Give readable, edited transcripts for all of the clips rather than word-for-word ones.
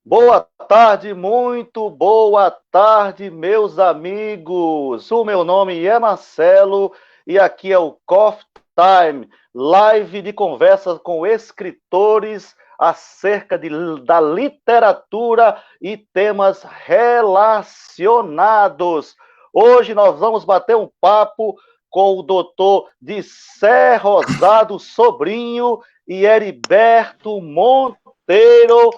Boa tarde, muito boa tarde, meus amigos. O meu nome é Marcelo e aqui é o Coffee Time, live de conversas com escritores acerca da literatura e temas relacionados. Hoje nós vamos bater um papo com o doutor Dissé Rosado Sobrinho e Heriberto Monteiro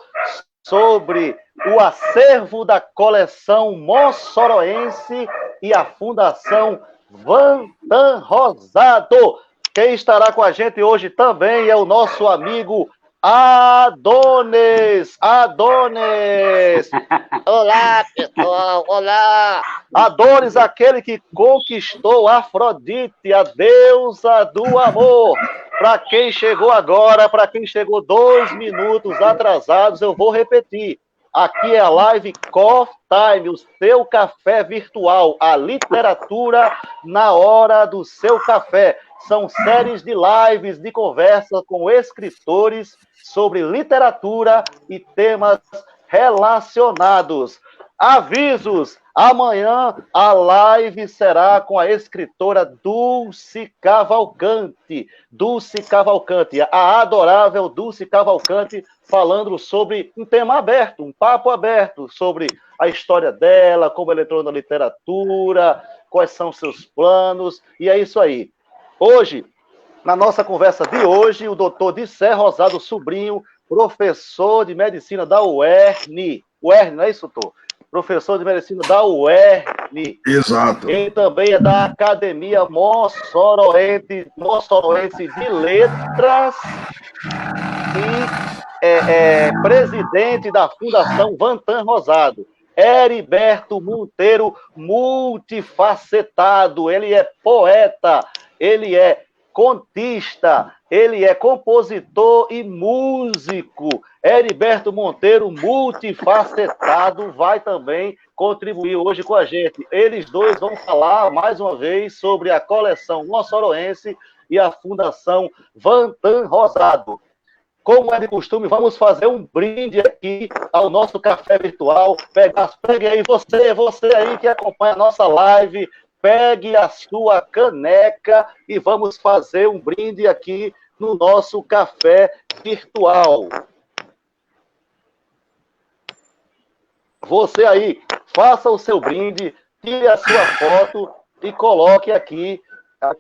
sobre o acervo da coleção moçoroense e a Fundação Vantan Rosado. Quem estará com a gente hoje também é o nosso amigo Adonis. Adonis! Olá, pessoal, olá! Adonis, aquele que conquistou Afrodite, a deusa do amor. Para quem chegou agora, para quem chegou 2 minutos atrasados, eu vou repetir. Aqui é a live Coffee Time, o seu café virtual, a literatura na hora do seu café. São séries de lives, de conversa com escritores sobre literatura e temas relacionados. Avisos! Amanhã a live será com a escritora Dulce Cavalcante. Dulce Cavalcante, a adorável Dulce Cavalcante, falando sobre um tema aberto, um papo aberto sobre a história dela, como ela entrou na literatura, quais são seus planos, e é isso aí. Hoje, na nossa conversa de hoje, o doutor Dissé Rosado Sobrinho, professor de medicina da UERN. UERN, não é isso, doutor? Professor de medicina da UERN. Exato. Ele também é da Academia Moçoroense de Letras e é presidente da Fundação Vantan Rosado. Heriberto Monteiro, multifacetado. Ele é poeta, ele é contista, ele é compositor e músico. Heriberto Monteiro, multifacetado, vai também contribuir hoje com a gente. Eles dois vão falar, mais uma vez, sobre a coleção moçoroense e a Fundação Vantan Rosado. Como é de costume, vamos fazer um brinde aqui ao nosso café virtual. Pegue aí, você aí que acompanha a nossa live, pegue a sua caneca e vamos fazer um brinde aqui no nosso café virtual. Você aí, faça o seu brinde, tire a sua foto e coloque aqui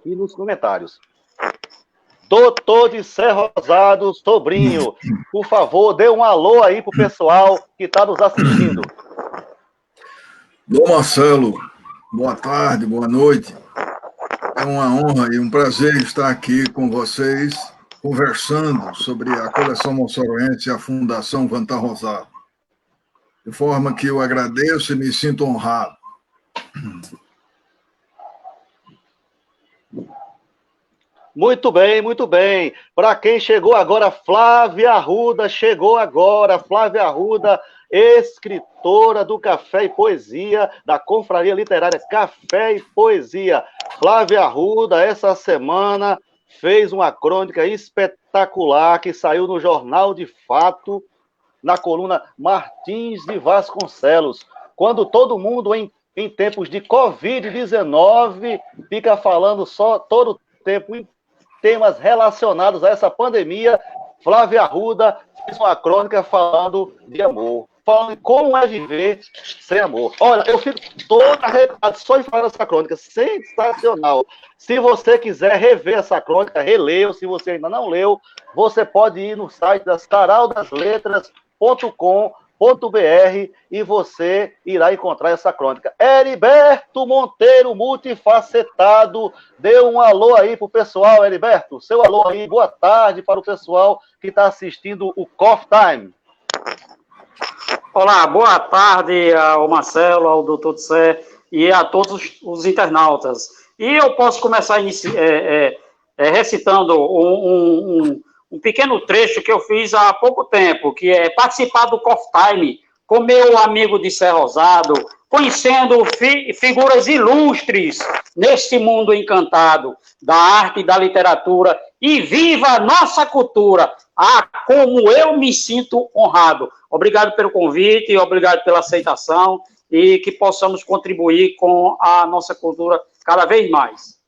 nos comentários. Doutor Dissé Rosado Sobrinho, por favor, dê um alô aí pro pessoal que está nos assistindo. Bom, Marcelo, boa tarde, boa noite. É uma honra e um prazer estar aqui com vocês, conversando sobre a coleção moçoroense e a Fundação Vantan Rosado. De forma que eu agradeço e me sinto honrado. Muito bem, muito bem. Para quem chegou agora, Flávia Arruda chegou agora. Flávia Arruda, escritora do Café e Poesia, da Confraria Literária Café e Poesia. Flávia Arruda, essa semana, fez uma crônica espetacular que saiu no Jornal de Fato, na coluna Martins de Vasconcelos. Quando todo mundo, em tempos de Covid-19, fica falando só todo tempo em temas relacionados a essa pandemia, Flávia Arruda fez uma crônica falando de amor, falando de como é viver sem amor. Olha, eu fico toda arrepiada só em falar dessa crônica, sensacional. Se você quiser rever essa crônica, releu. Se você ainda não leu, você pode ir no site da saraldasletras.com.br e você irá encontrar essa crônica. Heriberto Monteiro, multifacetado, dê um alô aí pro pessoal, Heriberto. Seu alô aí, boa tarde para o pessoal que está assistindo o Coffee Time. Olá, boa tarde ao Marcelo, ao Dr. Dissé e a todos os internautas. E eu posso começar recitando um pequeno trecho que eu fiz há pouco tempo, que é participar do Coffee Time com meu amigo Dissé Rosado, conhecendo figuras ilustres neste mundo encantado da arte e da literatura e viva a nossa cultura. Ah, como eu me sinto honrado. Obrigado pelo convite, obrigado pela aceitação e que possamos contribuir com a nossa cultura cada vez mais.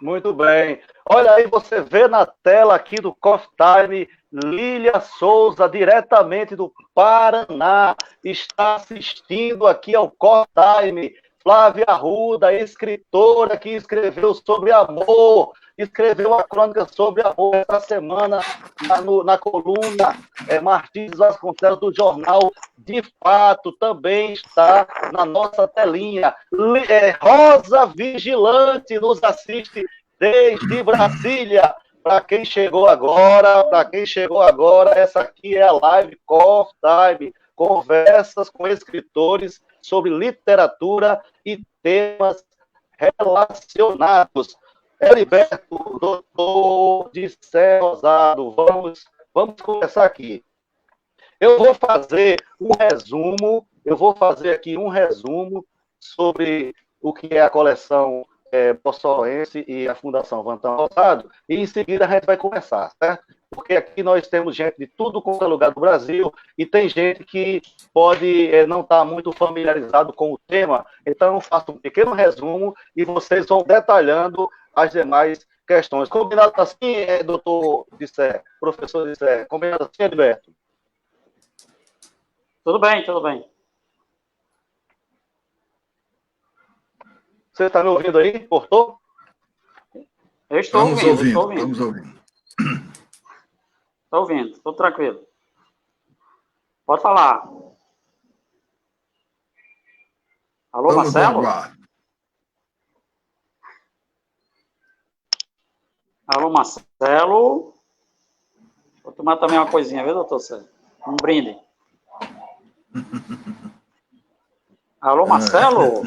Muito bem. Olha aí, você vê na tela aqui do Coffee Time, Lília Souza, diretamente do Paraná, está assistindo aqui ao Coffee Time. Flávia Arruda, escritora que escreveu sobre amor, escreveu uma crônica sobre amor essa semana na coluna Martins Vasconcelos do jornal De Fato, também está na nossa telinha. Rosa Vigilante nos assiste desde Brasília. Para quem chegou agora, essa aqui é a live Coffee Time, conversas com escritores sobre literatura e temas relacionados. Heriberto, doutor de Sé Rosado, vamos começar aqui. Eu vou fazer aqui um resumo sobre o que é a coleção Bossoroense e a Fundação Vantan Rosado, e em seguida a gente vai começar, certo? Porque aqui nós temos gente de tudo quanto é lugar do Brasil e tem gente que pode não estar muito familiarizado com o tema, então eu faço um pequeno resumo e vocês vão detalhando as demais questões. Combinado assim, doutor Dissé, professor Dissé? Combinado assim, Heriberto? Tudo bem, tudo bem. Você está me ouvindo aí? Cortou? Eu estou ouvindo. Estamos ouvindo. Estou ouvindo, estou tranquilo. Pode falar. Alô, Marcelo? Alô, Marcelo? Vou tomar também uma coisinha, viu, doutor Sérgio? Um brinde. Alô, Marcelo?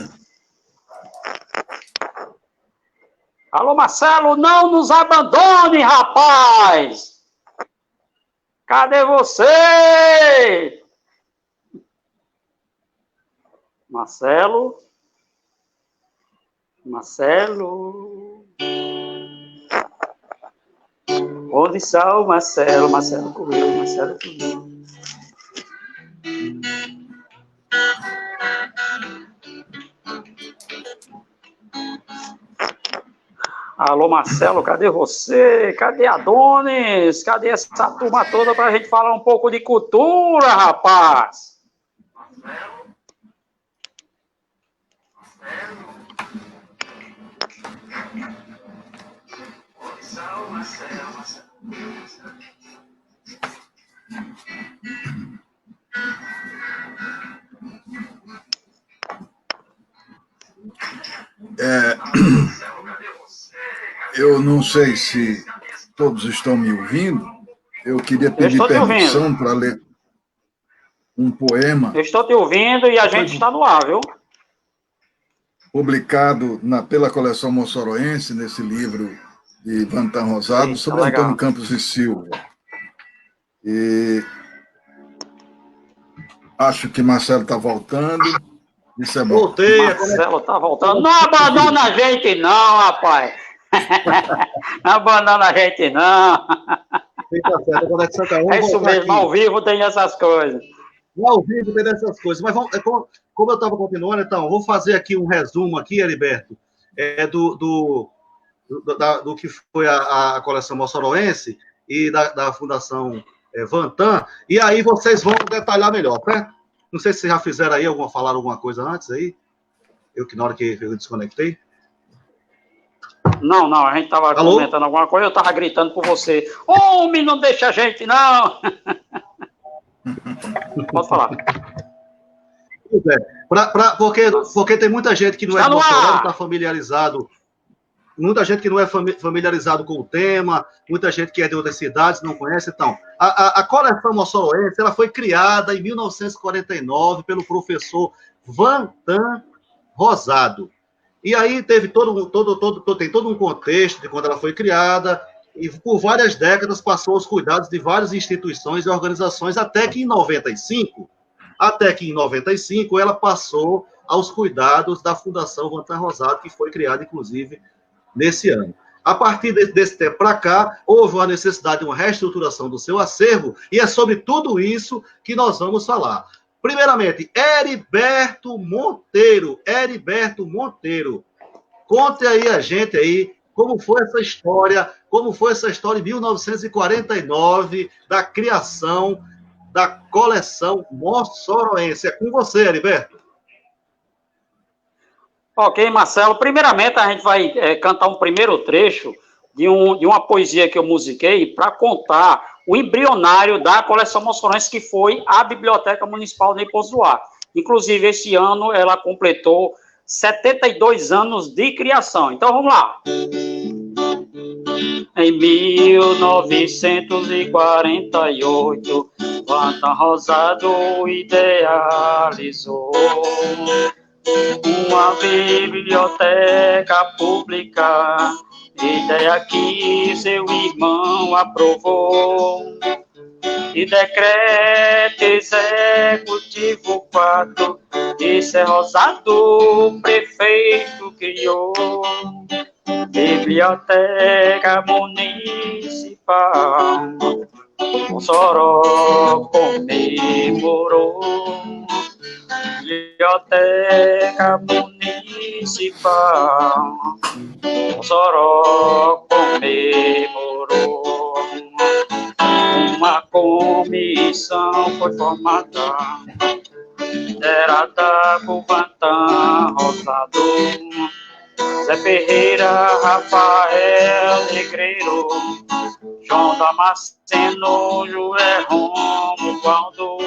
Alô, Marcelo, não nos abandone, rapaz! Cadê você? Marcelo? Onde está o Marcelo? Marcelo correu. Alô, Marcelo, cadê você? Cadê Adonis? Cadê essa turma toda para a gente falar um pouco de cultura, rapaz? Eu não sei se todos estão me ouvindo. Eu queria pedir permissão para ler um poema. Eu estou te ouvindo e a gente está no ar, viu? Publicado pela coleção Mossoroense, nesse livro de Vantan Rosado, sobre Antônio Campos e Silva. E acho que Marcelo está voltando. Isso é bom. Voltei. Marcelo está voltando. Não abandona a gente, não, rapaz. Não abandona a gente, não. É isso mesmo, ao vivo tem essas coisas. Ao vivo tem essas coisas. Mas vamos, como eu estava continuando, então, vou fazer aqui um resumo aqui, Heriberto, do que foi a coleção Mossoroense e da Fundação Vantan, e aí vocês vão detalhar melhor, certo? Não sei se vocês já fizeram aí, falaram alguma coisa antes aí. Na hora que eu desconectei. Não, a gente estava comentando alguma coisa, eu estava gritando por você. Homem, não deixa a gente, não! Pode falar. Porque tem muita gente que não é não está familiarizado. Muita gente que não é familiarizado com o tema, muita gente que é de outras cidades não conhece. Então, a coleção Mossoroense, ela foi criada em 1949 pelo professor Vantan Rosado. E aí teve tem todo um contexto de quando ela foi criada, e por várias décadas passou aos cuidados de várias instituições e organizações, até que em 95 ela passou aos cuidados da Fundação Vantan Rosado, que foi criada, inclusive, nesse ano. A partir desse tempo para cá, houve uma necessidade de uma reestruturação do seu acervo, e é sobre tudo isso que nós vamos falar. Primeiramente, Heriberto Monteiro. Heriberto Monteiro, conte aí a gente aí como foi essa história em 1949 da criação da coleção mossoroense. É com você, Heriberto. Ok, Marcelo. Primeiramente, a gente vai cantar um primeiro trecho de uma poesia que eu musiquei para contar o embrionário da coleção moçorense, que foi a Biblioteca Municipal Ney Pouso do Ar. Inclusive, esse ano ela completou 72 anos de criação. Então, vamos lá. Em 1948, Vantan Rosado idealizou uma biblioteca pública, ideia que seu irmão aprovou, e decreto executivo 4 de Ser Rosado, o prefeito criou. Biblioteca Municipal, Mossoró comemorou. Biblioteca Municipal, Mossoró comemorou. Uma comissão foi formada, liderada por Vantan Rosado, Zé Ferreira, Rafael Negreiro, João Damasceno, Joé Romualdo.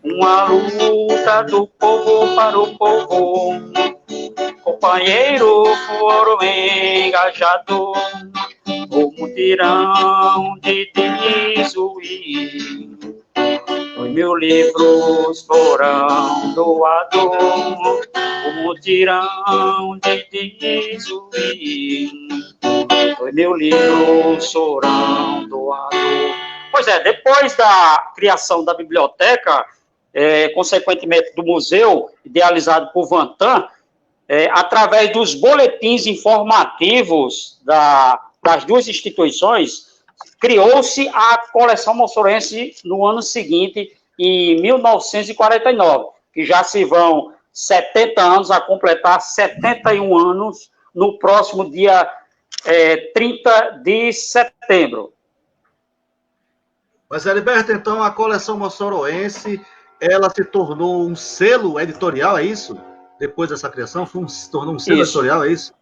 Uma luta do povo para o povo, companheiro foram engajados, o mutirão de Dizuí. 2.000 livros foram doados, o mutirão de Dizuí. 2.000 livros foram doados. Pois é, depois da criação da biblioteca, consequentemente do museu, idealizado por Vantan, através dos boletins informativos das duas instituições, criou-se a coleção moçorense no ano seguinte, em 1949, que já se vão 70 anos a completar 71 anos no próximo dia 30 de setembro. Mas, Heriberto, então, a coleção moçoroense, ela se tornou um selo editorial, é isso? Depois dessa criação, se tornou um selo editorial, é isso?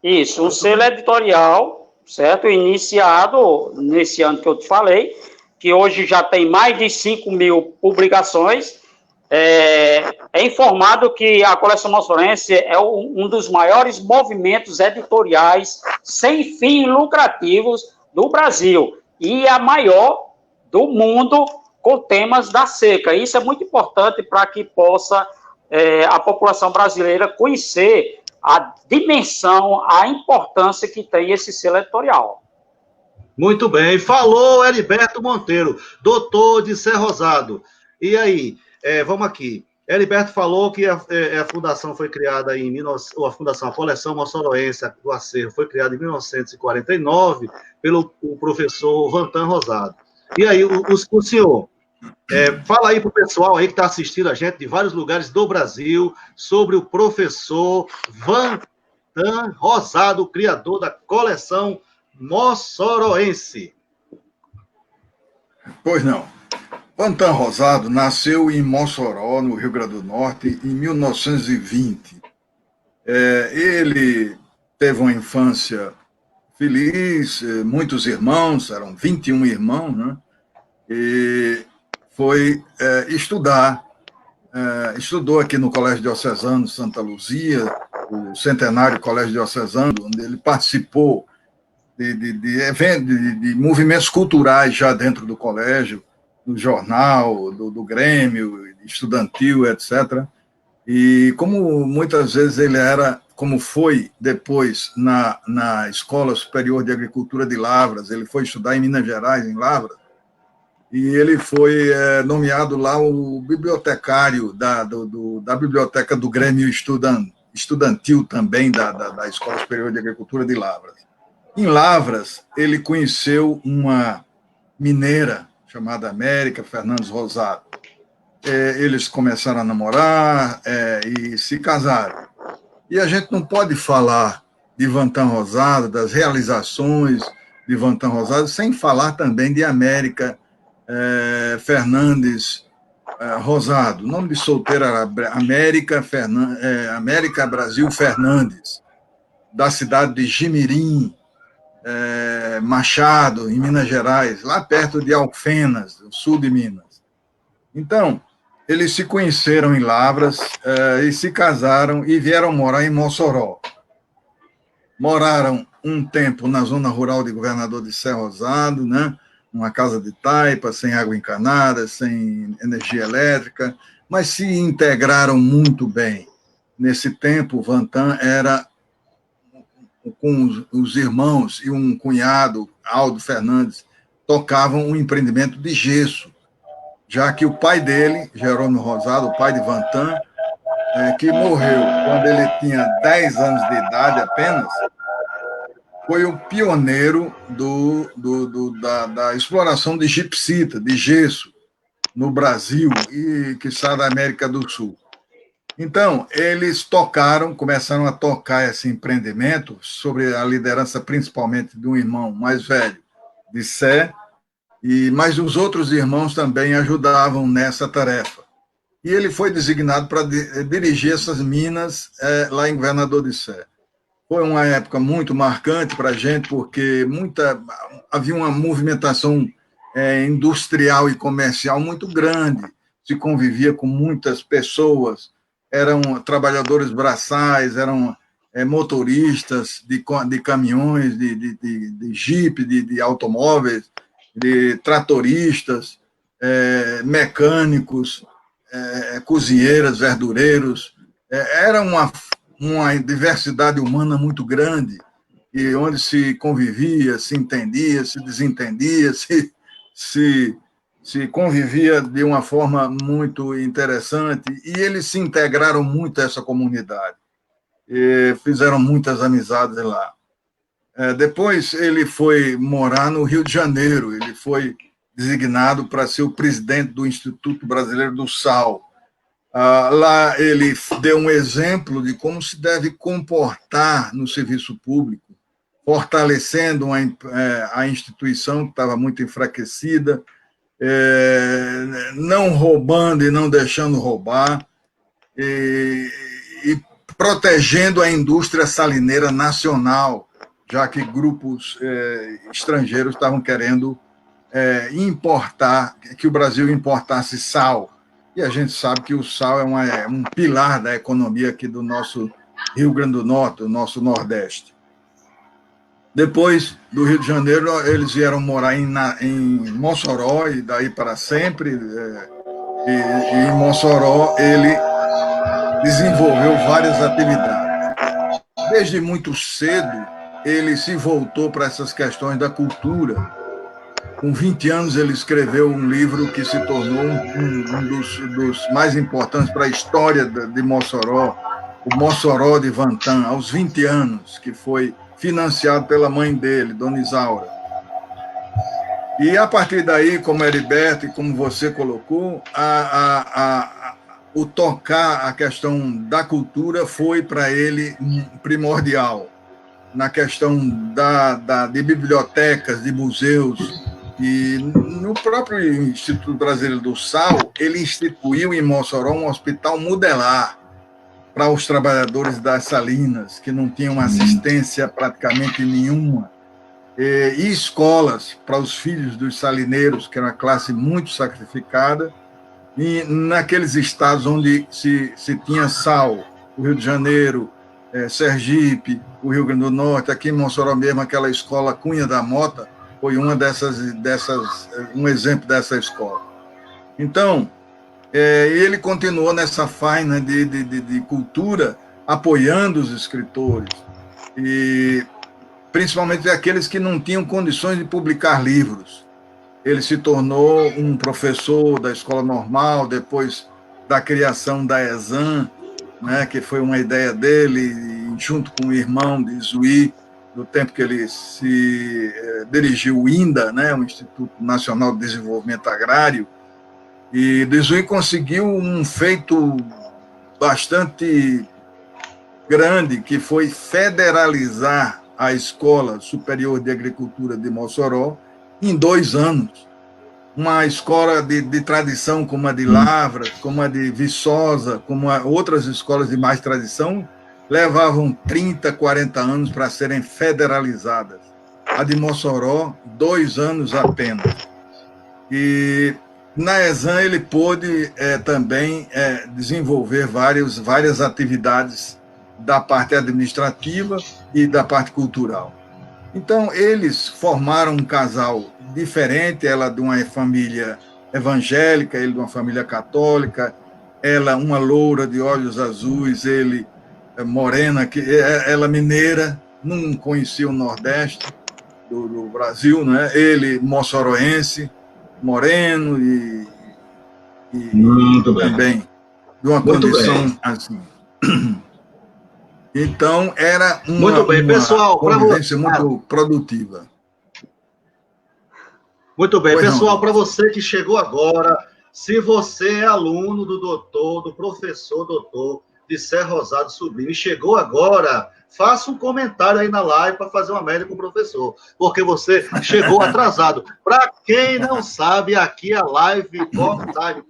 Isso, um selo editorial, certo? Iniciado nesse ano que eu te falei, que hoje já tem mais de 5.000 publicações. É informado que a coleção moçorense é um dos maiores movimentos editoriais sem fins lucrativos do Brasil, e a maior do mundo com temas da seca. Isso é muito importante para que possa a população brasileira conhecer a dimensão, a importância que tem esse selo editorial. Muito bem. Falou Heriberto Monteiro, doutor de Ser Rosado. E aí, vamos aqui. Heriberto falou que a fundação foi criada a coleção moçoroense do acervo foi criada em 1949 pelo professor Vantan Rosado. E aí, o senhor, fala aí para o pessoal aí que está assistindo a gente de vários lugares do Brasil sobre o professor Vantan Rosado, criador da coleção moçoroense. Pois não. Vantan Rosado nasceu em Mossoró, no Rio Grande do Norte, em 1920. Ele teve uma infância feliz, muitos irmãos, eram 21 irmãos, né? E foi estudar. Estudou aqui no Colégio Diocesano Santa Luzia, o Centenário Colégio Diocesano, onde ele participou de movimentos culturais já dentro do colégio, do jornal, do Grêmio, estudantil, etc. E como muitas vezes ele como foi depois na Escola Superior de Agricultura de Lavras, ele foi estudar em Minas Gerais, em Lavras, e ele foi nomeado lá o bibliotecário da biblioteca do Grêmio estudantil também da Escola Superior de Agricultura de Lavras. Em Lavras, ele conheceu uma mineira chamada América Fernandes Rosado. Eles começaram a namorar e se casaram. E a gente não pode falar de Vantan Rosado, das realizações de Vantan Rosado, sem falar também de América Fernandes Rosado. O nome de solteira era América Brasil Fernandes, da cidade de Jimirim, Machado, em Minas Gerais, lá perto de Alfenas, no sul de Minas. Então, eles se conheceram em Lavras e se casaram e vieram morar em Mossoró. Moraram um tempo na zona rural de Governador de Sé Rosado, né? Uma casa de taipa, sem água encanada, sem energia elétrica, mas se integraram muito bem. Nesse tempo, Vantan era com os irmãos e um cunhado, Aldo Fernandes, tocavam um empreendimento de gesso, já que o pai dele, Jerônimo Rosado, o pai de Vantan, que morreu quando ele tinha 10 anos de idade apenas, foi o pioneiro da exploração de gipsita, de gesso, no Brasil e, quiçá, da América do Sul. Então, eles começaram a tocar esse empreendimento sob a liderança principalmente de um irmão mais velho, de Sé, mas os outros irmãos também ajudavam nessa tarefa. E ele foi designado para dirigir essas minas lá em Governador de Sé. Foi uma época muito marcante para a gente, porque havia uma movimentação industrial e comercial muito grande, se convivia com muitas pessoas, eram trabalhadores braçais, eram motoristas de caminhões, de jipe, de automóveis, de tratoristas, mecânicos, cozinheiras, verdureiros. Era uma diversidade humana muito grande, e onde se convivia, se entendia, se desentendia, se convivia de uma forma muito interessante, e eles se integraram muito a essa comunidade, e fizeram muitas amizades lá. Depois ele foi morar no Rio de Janeiro, ele foi designado para ser o presidente do Instituto Brasileiro do Sal. Lá ele deu um exemplo de como se deve comportar no serviço público, fortalecendo a instituição que estava muito enfraquecida, não roubando e não deixando roubar, e protegendo a indústria salineira nacional, já que grupos estrangeiros estavam querendo importar, que o Brasil importasse sal. E a gente sabe que o sal é um pilar da economia aqui do nosso Rio Grande do Norte, do nosso Nordeste. Depois do Rio de Janeiro, eles vieram morar em Mossoró, e daí para sempre. E em Mossoró, ele desenvolveu várias atividades. Desde muito cedo, ele se voltou para essas questões da cultura. Com 20 anos, ele escreveu um livro que se tornou um dos mais importantes para a história de Mossoró, o Mossoró de Vantan, aos 20 anos, que foi financiado pela mãe dele, Dona Isaura. E, a partir daí, como Heriberto e como você colocou, o tocar a questão da cultura foi para ele primordial, na questão de bibliotecas, de museus. E no próprio Instituto Brasileiro do Sal, ele instituiu em Mossoró um hospital modelar para os trabalhadores das salinas, que não tinham assistência praticamente nenhuma, e escolas para os filhos dos salineiros, que era uma classe muito sacrificada, e naqueles estados onde se tinha sal, o Rio de Janeiro, Sergipe, o Rio Grande do Norte, aqui em Mossoró mesmo, aquela escola Cunha da Mota, foi um exemplo dessa escola. Então, ele continuou nessa faina de cultura, apoiando os escritores, e principalmente aqueles que não tinham condições de publicar livros. Ele se tornou um professor da escola normal, depois da criação da ESAM, né, que foi uma ideia dele, junto com o irmão de Zuí, no tempo que ele se dirigiu o INDA, né, o Instituto Nacional de Desenvolvimento Agrário, e Zuí conseguiu um feito bastante grande, que foi federalizar a Escola Superior de Agricultura de Mossoró em 2 anos. Uma escola de tradição como a de Lavras, como a de Viçosa, como outras escolas de mais tradição, levavam 30, 40 anos para serem federalizadas. A de Mossoró, 2 anos apenas. E na ESAM ele pôde também desenvolver várias atividades da parte administrativa e da parte cultural. Então, eles formaram um casal diferente, ela de uma família evangélica, ele de uma família católica, ela uma loura de olhos azuis, ele morena, ela mineira, não conhecia o Nordeste do Brasil, né? Ele moçoroense, moreno e também de uma condição assim. Então, era uma convivência muito produtiva. Muito bem, pessoal, para você que chegou agora, se você é aluno do professor doutor de Serra Rosado Sobrinho e chegou agora, faça um comentário aí na live para fazer uma média com o professor, porque você chegou atrasado. Para quem não sabe, aqui a live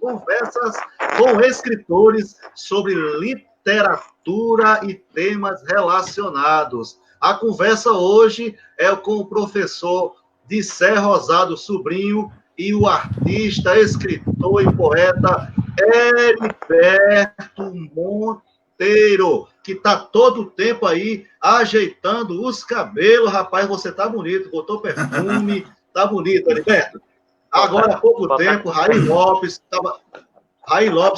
conversas com escritores sobre literatura e temas relacionados. A conversa hoje é com o professor de Serra Rosado Sobrinho e o artista, escritor e poeta Heriberto Monteiro, que está todo o tempo aí ajeitando os cabelos. Rapaz, você tá bonito, botou perfume, tá bonito, Heriberto. Agora há pouco tempo, Raí Lopes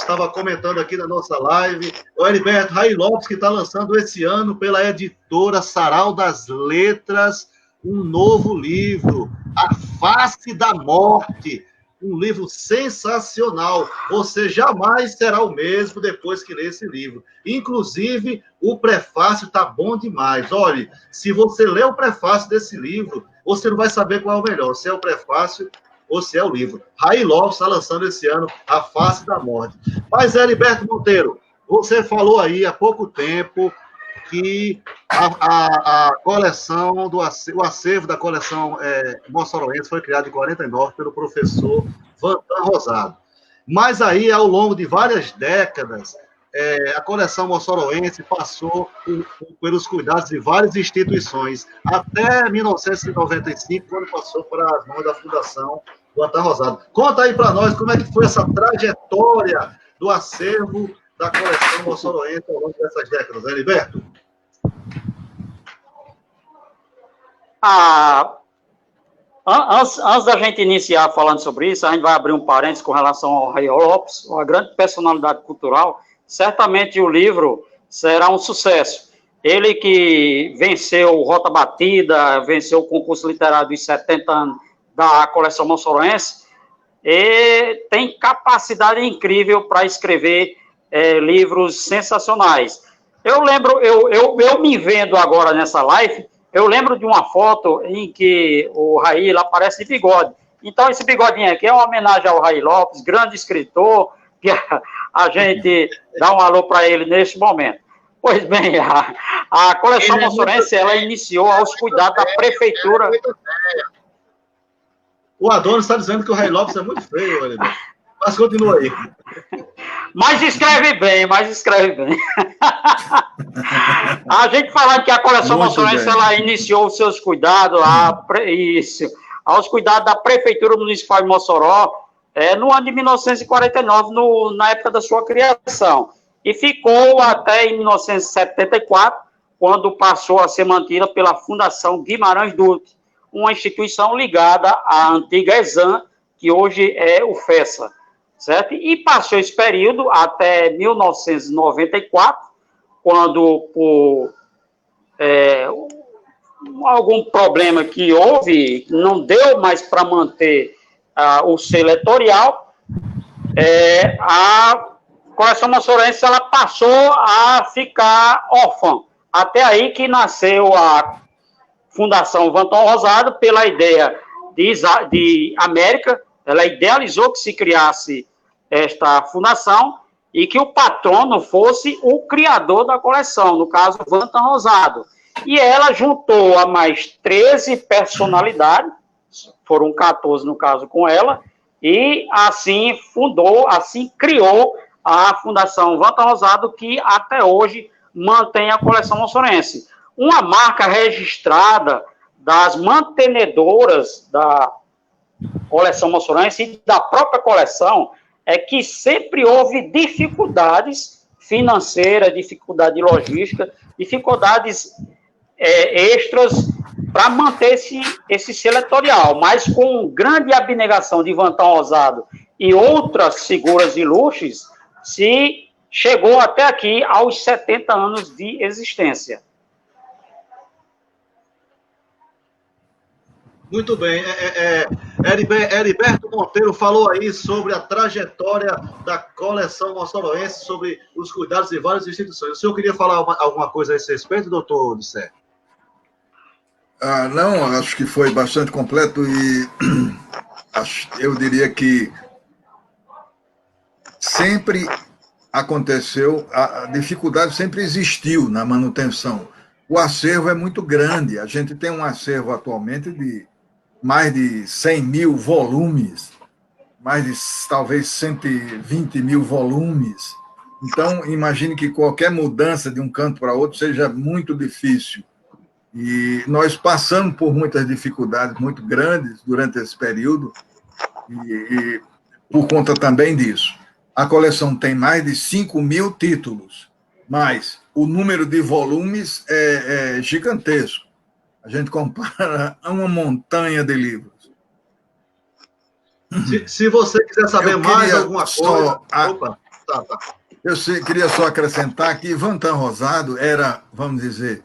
estava comentando aqui na nossa live. O Heriberto, Raí Lopes, que está lançando esse ano pela editora Sarau das Letras, um novo livro, A Face da Morte, um livro sensacional. Você jamais será o mesmo depois que ler esse livro. Inclusive, o prefácio está bom demais. Olha, se você ler o prefácio desse livro, você não vai saber qual é o melhor, se é o prefácio ou se é o livro. Raí Lopes está lançando esse ano A Face da Morte. Mas, Heriberto Monteiro, você falou aí há pouco tempo que a coleção, o acervo da coleção moçoroense foi criado em 49 pelo professor Vantan Rosado. Mas aí, ao longo de várias décadas, a coleção moçoroense passou pelos cuidados de várias instituições, até 1995, quando passou para as mãos da Fundação Vantan Rosado. Conta aí para nós como é que foi essa trajetória do acervo da coleção moçoroense ao longo dessas décadas, Heriberto? Antes da gente iniciar falando sobre isso, a gente vai abrir um parênteses com relação ao Raí Lopes, uma grande personalidade cultural. Certamente o livro será um sucesso. Ele que venceu Rota Batida, venceu o concurso literário dos 70 anos da coleção moçoroense, e tem capacidade incrível para escrever livros sensacionais. Eu lembro, eu me vendo agora nessa live, eu lembro de uma foto em que o Raí lá aparece de bigode. Então, esse bigodinho aqui é uma homenagem ao Raí Lopes, grande escritor, que a gente dá um alô para ele neste momento. Pois bem, a coleção moçoroense, ela iniciou aos cuidados da prefeitura. O Adonis está dizendo que o Raí Lopes é muito feio, Heriberto. Mas continua aí. Mas escreve bem. A gente falando que a coleção moçoroense, ela iniciou os seus cuidados aos cuidados da Prefeitura Municipal de Mossoró, no ano de 1949, na época da sua criação. E ficou até em 1974, quando passou a ser mantida pela Fundação Guimarães Duque, uma instituição ligada à antiga ESAM, que hoje é o FESA. Certo? E passou esse período até 1994, quando, por algum problema que houve, não deu mais para manter o selo editorial, a coleção moçoroense ela passou a ficar órfã. Até aí que nasceu a Fundação Vanton Rosado, pela ideia de América. Ela idealizou que se criasse esta fundação e que o patrono fosse o criador da coleção, no caso, Vanton Rosado. E ela juntou a mais 13 personalidades, foram 14 no caso com ela, e assim criou a Fundação Vanton Rosado, que até hoje mantém a coleção moçorense. Uma marca registrada das mantenedoras da coleção moçorense e da própria coleção é que sempre houve dificuldades financeiras, dificuldade logística, dificuldades extras para manter esse selo editorial, mas com grande abnegação de Vanton Rosado e outras figuras ilustres, se chegou até aqui aos 70 anos de existência. Muito bem. Heriberto Monteiro falou aí sobre a trajetória da coleção moçoroense, sobre os cuidados de várias instituições. O senhor queria falar alguma coisa a esse respeito, doutor Odissé? Não, acho que foi bastante completo e eu diria que sempre aconteceu, a dificuldade sempre existiu na manutenção. O acervo é muito grande, a gente tem um acervo atualmente de mais de 100 mil volumes, mais de talvez 120 mil volumes. Então, imagine que qualquer mudança de um canto para outro seja muito difícil. E nós passamos por muitas dificuldades muito grandes durante esse período, e por conta também disso. A coleção tem mais de 5 mil títulos, mas o número de volumes é gigantesco. A gente compara a uma montanha de livros. Se você quiser saber mais alguma coisa... Opa, tá. Queria só acrescentar que Vanton Rosado era, vamos dizer,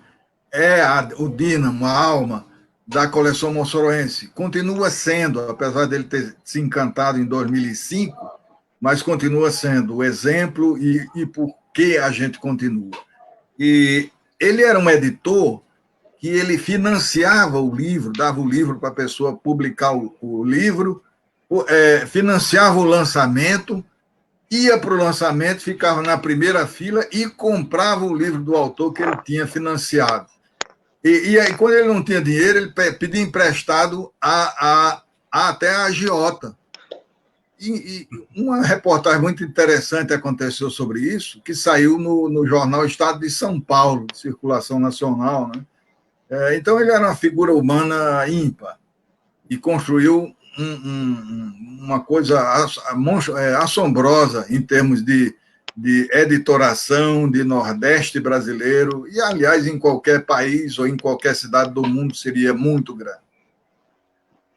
o dínamo, a alma da coleção moçoroense. Continua sendo, apesar dele ter se encantado em 2005, mas continua sendo o exemplo e por que a gente continua. E ele era um editor que ele financiava o livro, dava o livro para a pessoa publicar o livro, financiava o lançamento, ia para o lançamento, ficava na primeira fila e comprava o livro do autor que ele tinha financiado. E aí, quando ele não tinha dinheiro, ele pedia emprestado até a agiota. E uma reportagem muito interessante aconteceu sobre isso, que saiu no jornal Estado de São Paulo, de circulação nacional, né? Então, ele era uma figura humana ímpar e construiu uma coisa assombrosa em termos de editoração, de Nordeste brasileiro, e, aliás, em qualquer país ou em qualquer cidade do mundo seria muito grande.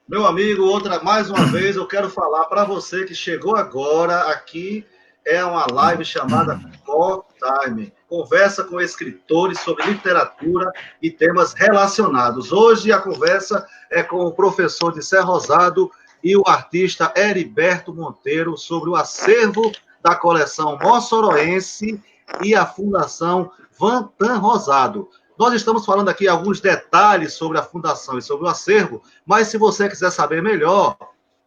Meu amigo, mais uma vez, eu quero falar para você que chegou agora aqui, é uma live chamada Core Time, conversa com escritores sobre literatura e temas relacionados. Hoje a conversa é com o professor Odissé Rosado e o artista Heriberto Monteiro sobre o acervo da coleção moçoroense e a Fundação Vanton Rosado. Nós estamos falando aqui alguns detalhes sobre a fundação e sobre o acervo, mas se você quiser saber melhor,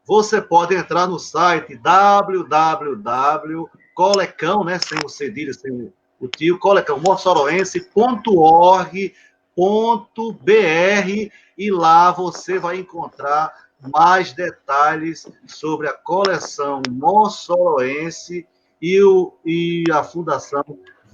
você pode entrar no site www.colecão, né, sem o cedilha, sem o tio, colecãomoçoroense.org.br, e lá você vai encontrar mais detalhes sobre a coleção moçoroense e a Fundação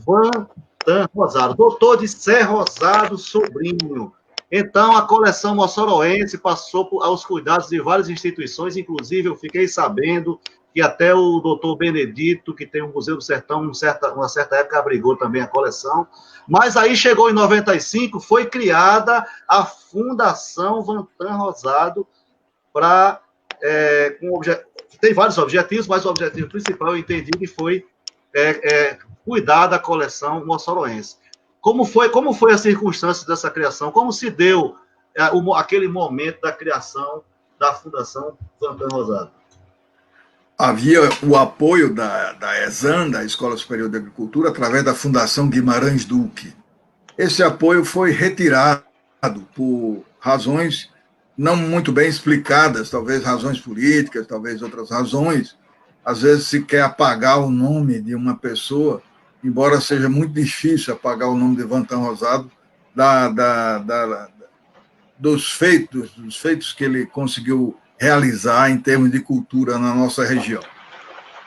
Vanton Rosado. Doutor Odissé Rosado Sobrinho. Então, a coleção moçoroense passou aos cuidados de várias instituições, inclusive eu fiquei sabendo que até o doutor Benedito, que tem o Museu do Sertão, uma certa época abrigou também a coleção. Mas aí chegou em 95, foi criada a Fundação Vanton Rosado, tem vários objetivos, mas o objetivo principal eu entendi que foi cuidar da coleção moçoroense. Como foi a circunstância dessa criação? Como se deu aquele momento da criação da Fundação Vanton Rosado? havia o apoio da ESAN, da Escola Superior de Agricultura, através da Fundação Guimarães Duque. Esse apoio foi retirado por razões não muito bem explicadas, talvez razões políticas, talvez outras razões. Às vezes se quer apagar o nome de uma pessoa, embora seja muito difícil apagar o nome de Vantão Rosado dos feitos que ele conseguiu realizar em termos de cultura na nossa região.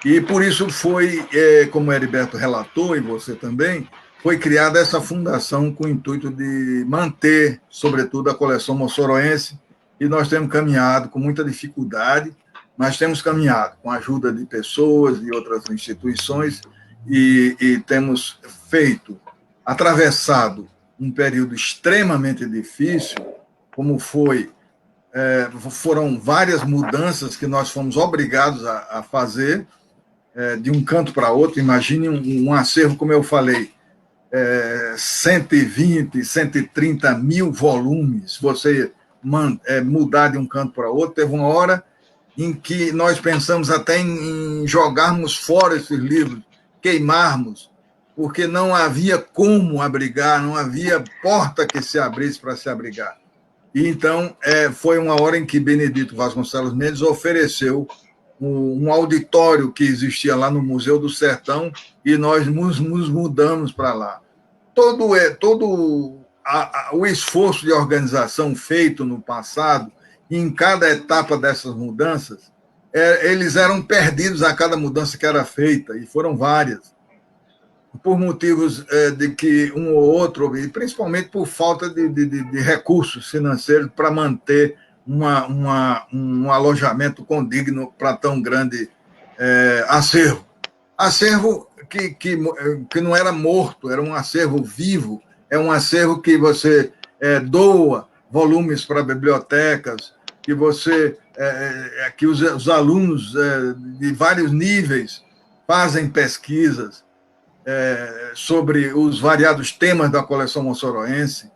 E por isso foi, como o Heriberto relatou, e você também, foi criada essa fundação com o intuito de manter, sobretudo, a coleção moçoroense, e nós temos caminhado com muita dificuldade, mas temos caminhado com a ajuda de pessoas e outras instituições, e temos atravessado um período extremamente difícil, como foram várias mudanças que nós fomos obrigados a fazer, de um canto para outro. Imagine um acervo, como eu falei, 120, 130 mil volumes, você mudar de um canto para outro. Teve uma hora em que nós pensamos até em jogarmos fora esses livros, queimarmos, porque não havia como abrigar, não havia porta que se abrisse para se abrigar. E então, foi uma hora em que Benedito Vasconcelos Mendes ofereceu um auditório que existia lá no Museu do Sertão, e nós nos mudamos para lá. Todo o esforço de organização feito no passado, em cada etapa dessas mudanças, eles eram perdidos a cada mudança que era feita, e foram várias, por motivos de que um ou outro, e principalmente por falta de recursos financeiros para manter um alojamento condigno para tão grande acervo. Acervo que não era morto, era um acervo vivo, é um acervo que você doa volumes para bibliotecas, que os alunos de vários níveis fazem pesquisas sobre os variados temas da coleção moçoroense,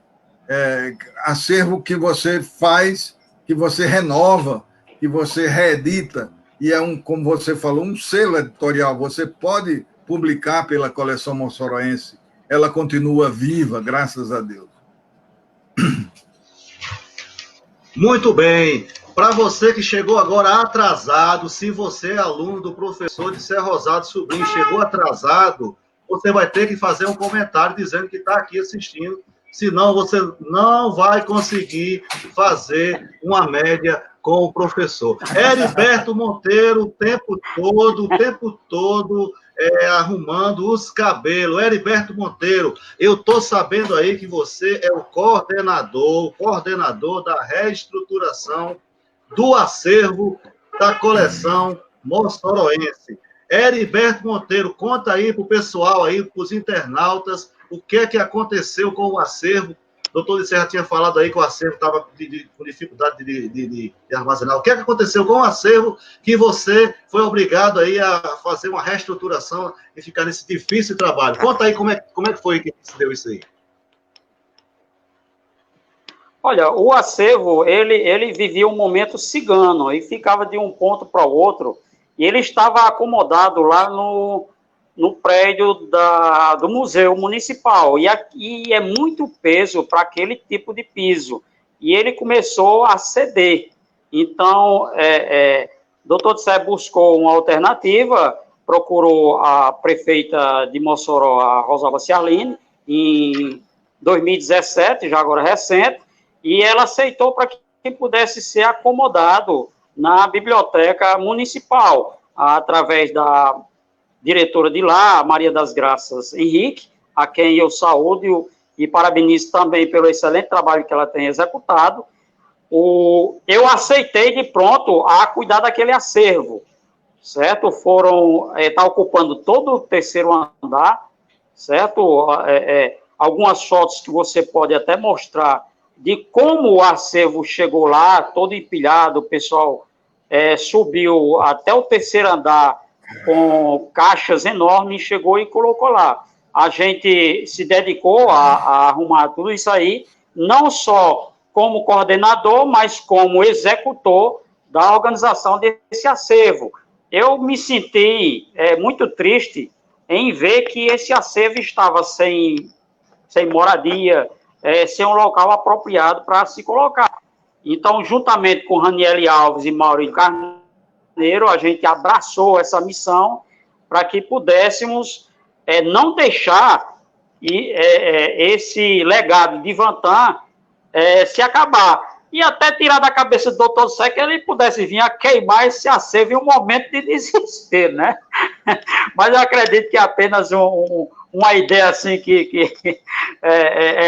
acervo que você faz, que você renova, que você reedita, e como você falou, um selo editorial. Você pode publicar pela coleção moçoroense, ela continua viva, graças a Deus. Muito bem. Para você que chegou agora atrasado, se você é aluno do professor de Ser Rosado Sobrinho, chegou atrasado, você vai ter que fazer um comentário dizendo que está aqui assistindo, senão você não vai conseguir fazer uma média com o professor. Heriberto Monteiro, o tempo todo, arrumando os cabelos. Heriberto Monteiro, eu estou sabendo aí que você é o coordenador da reestruturação do acervo da coleção moçoroense. Heriberto Monteiro, conta aí para o pessoal, para os internautas, o que é que aconteceu com o acervo. O doutor de Serra tinha falado aí que o acervo estava com dificuldade de armazenar. O que é que aconteceu com o acervo que você foi obrigado aí a fazer uma reestruturação e ficar nesse difícil trabalho? Conta aí como é que foi que se deu isso aí. Olha, o acervo, ele vivia um momento cigano e ficava de um ponto para o outro, e ele estava acomodado lá no prédio do Museu Municipal, e aqui é muito peso para aquele tipo de piso, e ele começou a ceder. Então, doutor de Sé buscou uma alternativa, procurou a prefeita de Mossoró, a Rosalba Ciarline, em 2017, já agora recente, e ela aceitou para que pudesse ser acomodado na biblioteca municipal, através da diretora de lá, Maria das Graças Henrique, a quem eu saúdo e parabenizo também pelo excelente trabalho que ela tem executado. Eu aceitei de pronto a cuidar daquele acervo, certo? Está ocupando todo o terceiro andar, certo? Algumas fotos que você pode até mostrar de como o acervo chegou lá, todo empilhado, o pessoal subiu até o terceiro andar com caixas enormes, chegou e colocou lá. A gente se dedicou a arrumar tudo isso aí, não só como coordenador, mas como executor da organização desse acervo. eu me senti muito triste em ver que esse acervo estava sem moradia, sem um local apropriado para se colocar. Então, juntamente com Raniele Alves e Maurício Carneiro, a gente abraçou essa missão para que pudéssemos não deixar esse legado de Vantan se acabar. E até tirar da cabeça do doutor Sé que ele pudesse vir a queimar esse acervo em um momento de desespero, né? Mas eu acredito que é apenas uma ideia assim que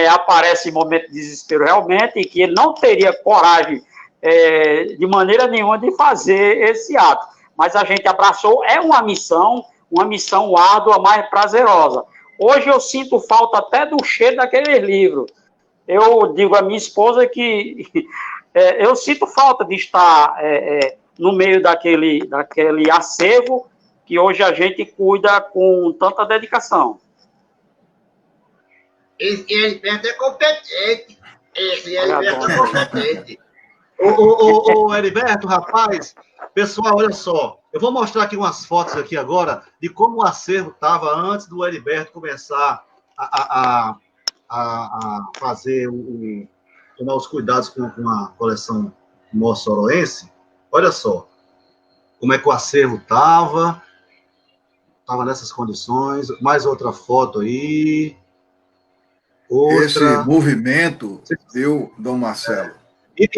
aparece em momento de desespero realmente, e que ele não teria coragem de maneira nenhuma de fazer esse ato. Mas a gente abraçou, é uma missão árdua, mas prazerosa. Hoje eu sinto falta até do cheiro daquele livro. Eu digo à minha esposa que eu sinto falta de estar no meio daquele acervo que hoje a gente cuida com tanta dedicação. Esse Heriberto é competente. Esse Heriberto é competente. Ô, Heriberto, rapaz, pessoal, olha só. Eu vou mostrar aqui umas fotos aqui agora de como o acervo estava antes do Heriberto começar a fazer tomar os cuidados com a coleção moçoroense. Olha só como é que o acervo estava nessas condições. Mais outra foto aí. Outra. Esse movimento, viu, Dom Marcelo? E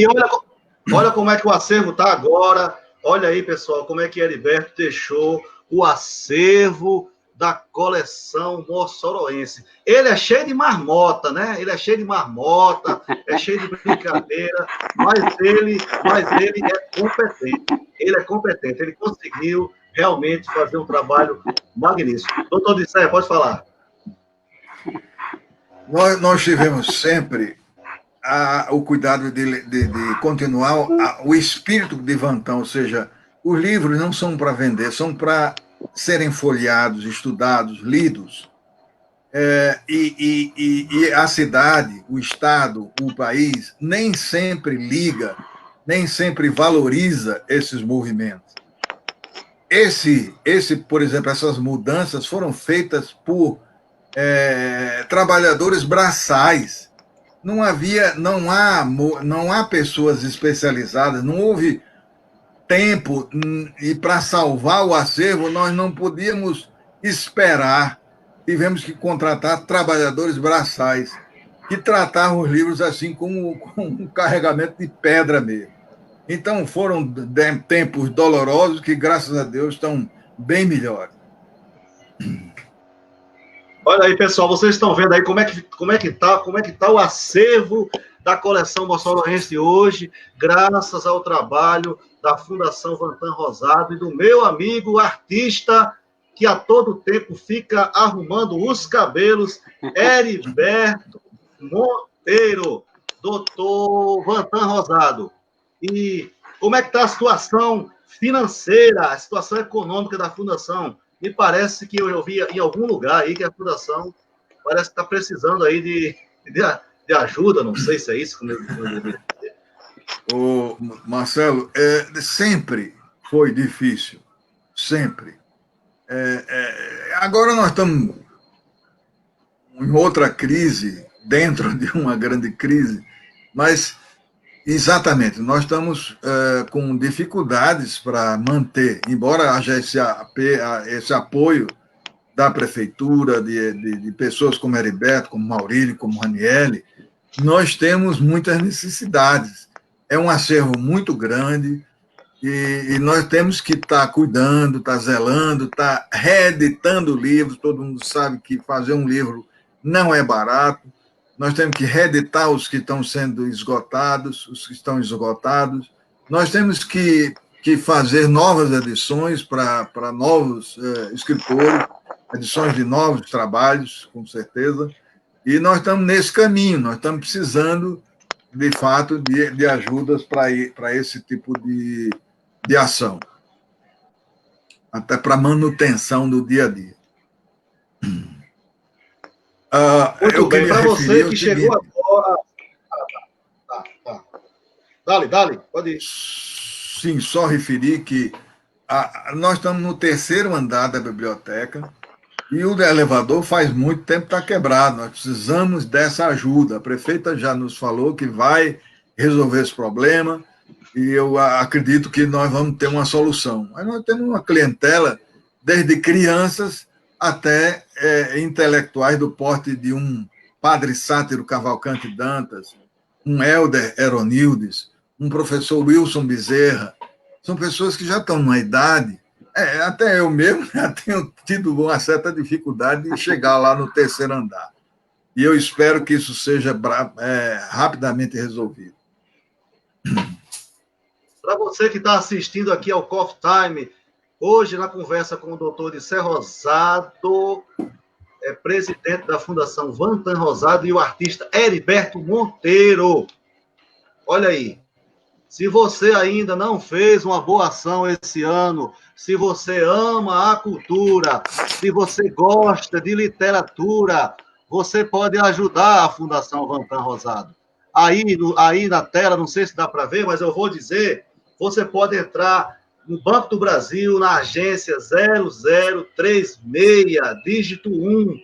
olha como é que o acervo está agora. Olha aí, pessoal, como é que Heriberto deixou o acervo da coleção moçoroense. Ele é cheio de marmota, né? Ele é cheio de marmota, é cheio de brincadeira, mas ele é competente. Ele é competente, ele conseguiu realmente fazer um trabalho magnífico. Doutor Odisseia, pode falar. Nós tivemos sempre o cuidado de continuar o espírito de Vantan, ou seja, os livros não são para vender, são para serem folheados, estudados, lidos. E a cidade, o Estado, o país, nem sempre liga, nem sempre valoriza esses movimentos. Por exemplo, essas mudanças foram feitas por trabalhadores braçais. Não há pessoas especializadas, não houve tempo, e para salvar o acervo nós não podíamos esperar, tivemos que contratar trabalhadores braçais que tratavam os livros assim como um carregamento de pedra mesmo. Então foram tempos dolorosos que, graças a Deus, estão bem melhores. Olha aí, pessoal, vocês estão vendo aí como é que tá o acervo da coleção moçoroense hoje, graças ao trabalho da Fundação Vantan Rosado e do meu amigo artista que a todo tempo fica arrumando os cabelos, Heriberto Monteiro, doutor Vantan Rosado. E como é que está a situação financeira, a situação econômica da Fundação? Me parece que eu ouvi em algum lugar aí que a Fundação parece que está precisando aí de ajuda, não sei se é isso. Ô, Marcelo, sempre foi difícil, sempre. Agora nós estamos em outra crise, dentro de uma grande crise, mas, exatamente, nós estamos com dificuldades para manter, embora haja esse apoio da prefeitura, de pessoas como Heriberto, como Maurílio, como Raniele, nós temos muitas necessidades. É um acervo muito grande e nós temos que estar cuidando, estar zelando, estar reeditando livros. Todo mundo sabe que fazer um livro não é barato. Nós temos que reeditar os que estão sendo esgotados, os que estão esgotados. Nós temos que fazer novas edições para novos escritores, edições de novos trabalhos, com certeza. E nós estamos nesse caminho, nós estamos precisando, de fato, de ajudas para esse tipo de ação, até para manutenção do dia a dia. Muito bem, para você que chegou agora... Tá. Dale, pode ir. Sim, só referir que nós estamos no 3º andar da biblioteca e o elevador faz muito tempo que está quebrado. Nós precisamos dessa ajuda. A prefeita já nos falou que vai resolver esse problema e eu acredito que nós vamos ter uma solução. Mas nós temos uma clientela, desde crianças até intelectuais do porte de um Padre Sátiro Cavalcante Dantas, um Helder Eronildes, um professor Wilson Bezerra. São pessoas que já estão numa idade, até eu mesmo já tenho tido uma certa dificuldade de chegar lá no 3º andar. E eu espero que isso seja rapidamente resolvido. Para você que está assistindo aqui ao Coffee Time, hoje na conversa com o doutor Dissé Rosado, presidente da Fundação Vantan Rosado, e o artista Heriberto Monteiro. Olha aí, se você ainda não fez uma boa ação esse ano, se você ama a cultura, se você gosta de literatura, você pode ajudar a Fundação Vantan Rosado. Aí na tela, não sei se dá para ver, mas eu vou dizer, você pode entrar no Banco do Brasil, na agência 0036, dígito 1,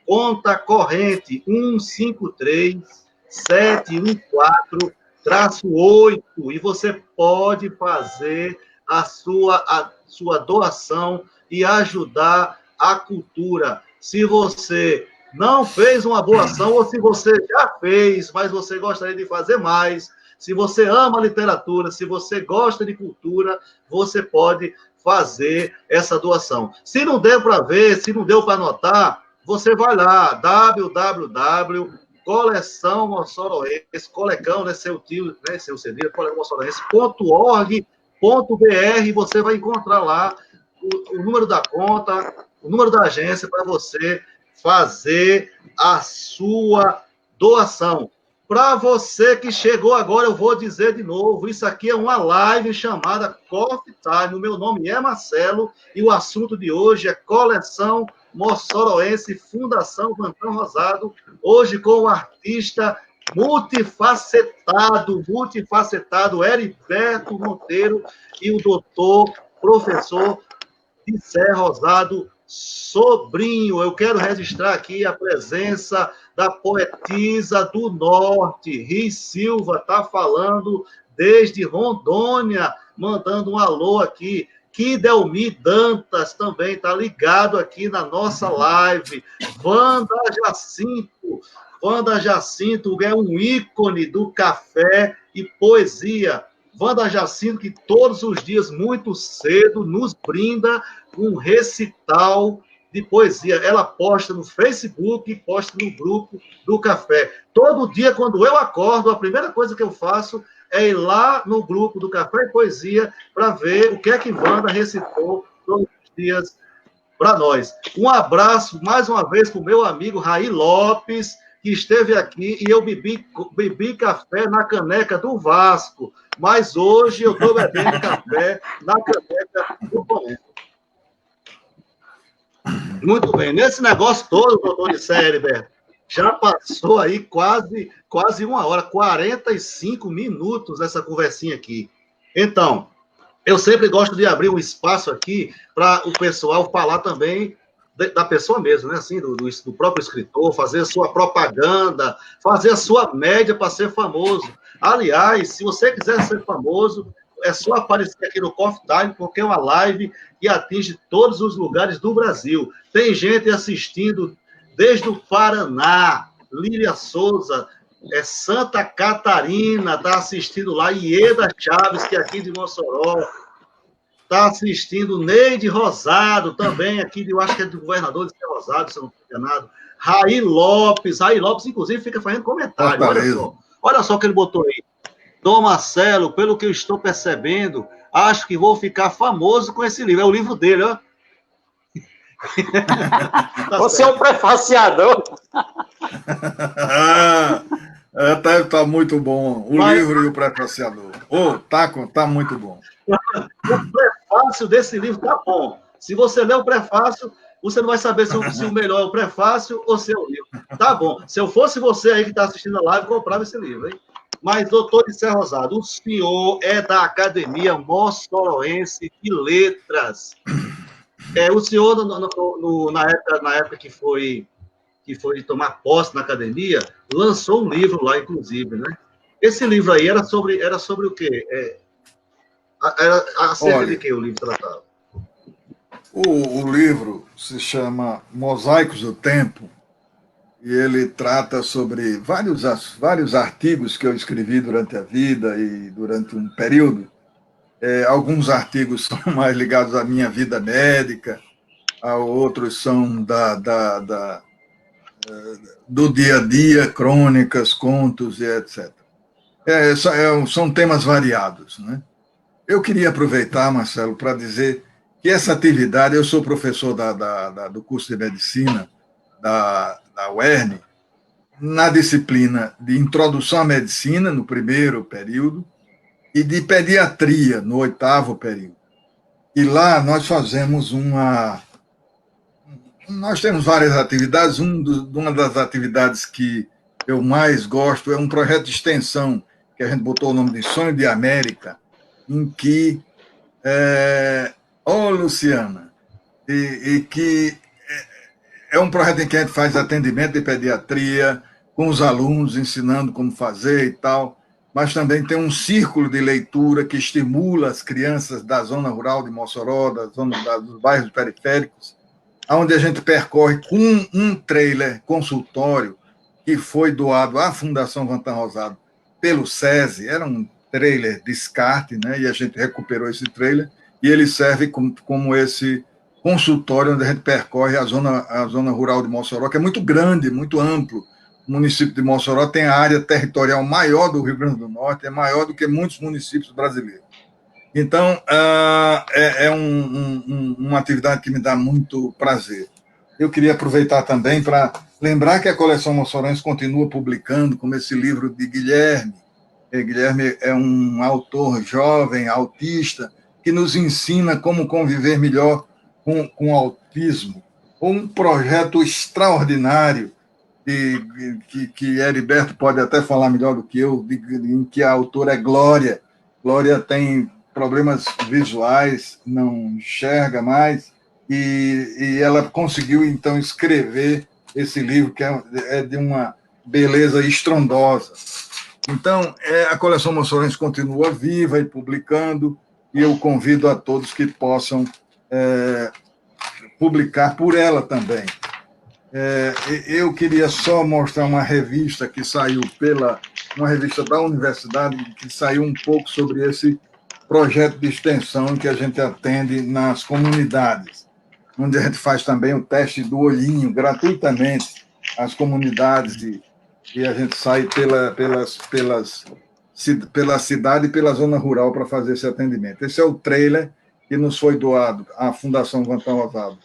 conta corrente 153714-8, e você pode fazer a sua doação e ajudar a cultura. Se você não fez uma boa ação, ou se você já fez, mas você gostaria de fazer mais, se você ama literatura, se você gosta de cultura, você pode fazer essa doação. Se não deu para ver, se não deu para anotar, você vai lá, www.coleçãomossoroense, colecão, né, seu tio, né, seu cedilha, coleçãomossoroense.org.br, você vai encontrar lá o número da conta, o número da agência para você fazer a sua doação. Para você que chegou agora, eu vou dizer de novo, isso aqui é uma live chamada Coffee Time. O meu nome é Marcelo e o assunto de hoje é Coleção Mossoroense, Fundação Vantan Rosado, hoje com o artista multifacetado Heriberto Monteiro e o doutor, professor Dissé Rosado Sobrinho. Eu quero registrar aqui a presença da poetisa do Norte, Ri Silva, está falando desde Rondônia, mandando um alô aqui. Kidelmi Dantas também está ligado aqui na nossa live. Wanda Jacinto é um ícone do café e poesia. Wanda Jacinto, que todos os dias, muito cedo, nos brinda um recital de poesia. Ela posta no Facebook e posta no grupo do café. Todo dia, quando eu acordo, a primeira coisa que eu faço é ir lá no grupo do Café e Poesia para ver o que é que Wanda recitou todos os dias para nós. Um abraço, mais uma vez, para o meu amigo Raí Lopes, que esteve aqui, e eu bebi café na caneca do Vasco, mas hoje eu estou bebendo café na caneca do Flamengo. Muito bem, nesse negócio todo, doutor Dissé, Heriberto, já passou aí quase 1 hora, 45 minutos essa conversinha aqui. Então, eu sempre gosto de abrir um espaço aqui para o pessoal falar também da pessoa mesmo, né? Assim, do próprio escritor, fazer a sua propaganda, fazer a sua média para ser famoso. Aliás, se você quiser ser famoso, é só aparecer aqui no Coffee Time, porque é uma live que atinge todos os lugares do Brasil. Tem gente assistindo desde o Paraná, Lília Souza, Santa Catarina, está assistindo lá, Ieda Chaves, que é aqui de Mossoró, está assistindo Neide Rosado, também aqui, eu acho que é do governador de Rosado, se eu não estou enganado, Raí Lopes, inclusive, fica fazendo comentário, olha só o que ele botou aí. Dom Marcelo, pelo que eu estou percebendo, acho que vou ficar famoso com esse livro, é o livro dele, ó. Você é o prefaciador. Tá muito bom. O livro e o prefaciador. Tá muito bom. O prefácio desse livro tá bom. Se você ler o prefácio, você não vai saber se o melhor é o prefácio ou se é o livro. Tá bom. Se eu fosse você aí que está assistindo a live, comprava esse livro, hein? Mas, doutor Dissé Rosado, o senhor é da Academia Mossoroense de Letras. O senhor, na época que foi tomar posse na academia, lançou um livro lá, inclusive, né? Esse livro aí era sobre o quê? Era acerca de que o livro tratava? O livro se chama Mosaicos do Tempo, e ele trata sobre vários artigos que eu escrevi durante a vida e durante um período. Alguns artigos são mais ligados à minha vida médica, outros são do dia a dia, crônicas, contos e etc. São temas variados, né? Eu queria aproveitar, Marcelo, para dizer que essa atividade, eu sou professor do curso de medicina da UERN, na disciplina de introdução à medicina, no primeiro período, e de pediatria, no 8º período. E lá nós fazemos nós temos várias atividades. Uma das atividades que eu mais gosto é um projeto de extensão, que a gente botou o nome de Sonho de América, em que... Luciana, e que é um projeto em que a gente faz atendimento de pediatria, com os alunos, ensinando como fazer e tal, mas também tem um círculo de leitura que estimula as crianças da zona rural de Mossoró, dos bairros periféricos, onde a gente percorre com um trailer consultório que foi doado à Fundação Vantan Rosado pelo SESI. Era um trailer descarte, né? E a gente recuperou esse trailer, e ele serve como esse consultório onde a gente percorre a zona rural de Mossoró, que é muito grande, muito amplo. O município de Mossoró tem a área territorial maior do Rio Grande do Norte, é maior do que muitos municípios brasileiros. Então, uma atividade que me dá muito prazer. Eu queria aproveitar também para lembrar que a coleção Mossoroense continua publicando, como esse livro de Guilherme. Guilherme é um autor jovem, autista, que nos ensina como conviver melhor com o autismo. Um projeto extraordinário, que Heriberto pode até falar melhor do que eu, em que a autora é Glória. Glória tem problemas visuais, não enxerga mais, e ela conseguiu, então, escrever esse livro, que é de uma beleza estrondosa. Então, a coleção Mossoroense continua viva e publicando, e eu convido a todos que possam publicar por ela também. Eu queria só mostrar uma revista que saiu uma revista da universidade, que saiu um pouco sobre esse projeto de extensão que a gente atende nas comunidades, onde a gente faz também o teste do olhinho gratuitamente às comunidades, e a gente sai pela cidade e pela zona rural para fazer esse atendimento. Esse é o trailer que nos foi doado à Fundação Vantan Rosado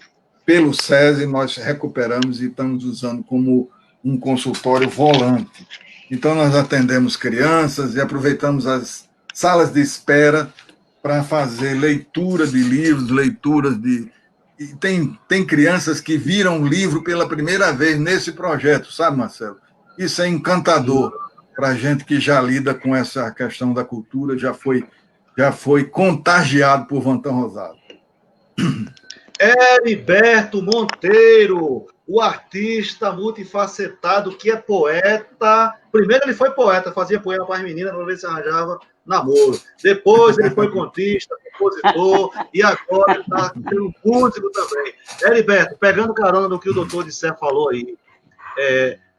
pelo SESI, nós recuperamos e estamos usando como um consultório volante. Então, nós atendemos crianças e aproveitamos as salas de espera para fazer leitura de livros, E tem crianças que viram o livro pela primeira vez nesse projeto, sabe, Marcelo? Isso é encantador para a gente que já lida com essa questão da cultura, já foi contagiado por Vantan Rosado. Heriberto Monteiro, o artista multifacetado que é poeta. Primeiro ele foi poeta, fazia poema para as meninas para ver se arranjava namoro. Depois ele foi contista, compositor, e agora ele está sendo músico também. Heriberto, pegando carona no que o doutor Dissé falou aí,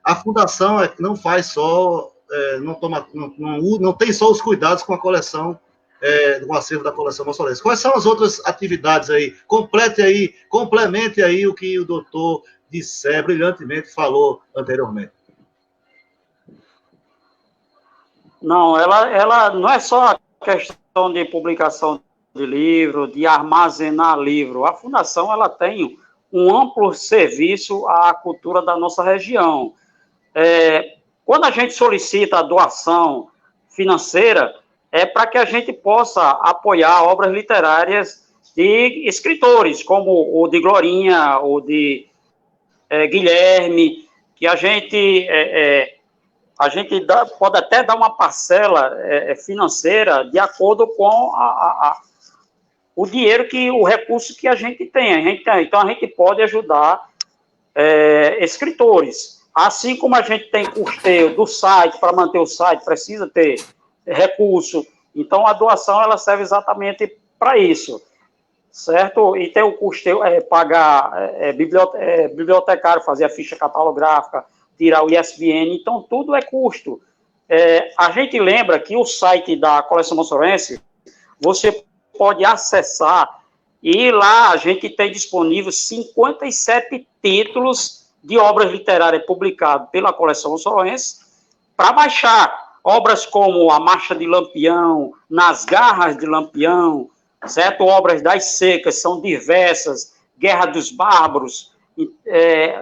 a fundação não faz só, não tem só os cuidados com a coleção, do acervo da coleção Mossoroense. Quais são as outras atividades aí? Complemente aí o que o doutor Dissé brilhantemente falou anteriormente. Não, ela não é só a questão de publicação de livro, de armazenar livro. A Fundação ela tem um amplo serviço à cultura da nossa região. Quando a gente solicita a doação financeira, é para que a gente possa apoiar obras literárias de escritores, como o de Glorinha, o de Guilherme, que a gente a gente pode até dar uma parcela financeira de acordo com o dinheiro, o recurso que a gente tem. Então, a gente pode ajudar escritores. Assim como a gente tem custeio do site, para manter o site, precisa ter recurso. Então, a doação ela serve exatamente para isso, certo? E tem o custeio, pagar bibliotecário, fazer a ficha catalográfica, tirar o ISBN, então tudo é custo. A gente lembra que o site da Coleção Moçoroense, você pode acessar, e lá a gente tem disponível 57 títulos de obras literárias publicadas pela Coleção Moçoroense, para baixar obras como A Marcha de Lampião, Nas Garras de Lampião, certo? Obras das Secas, são diversas, Guerra dos Bárbaros,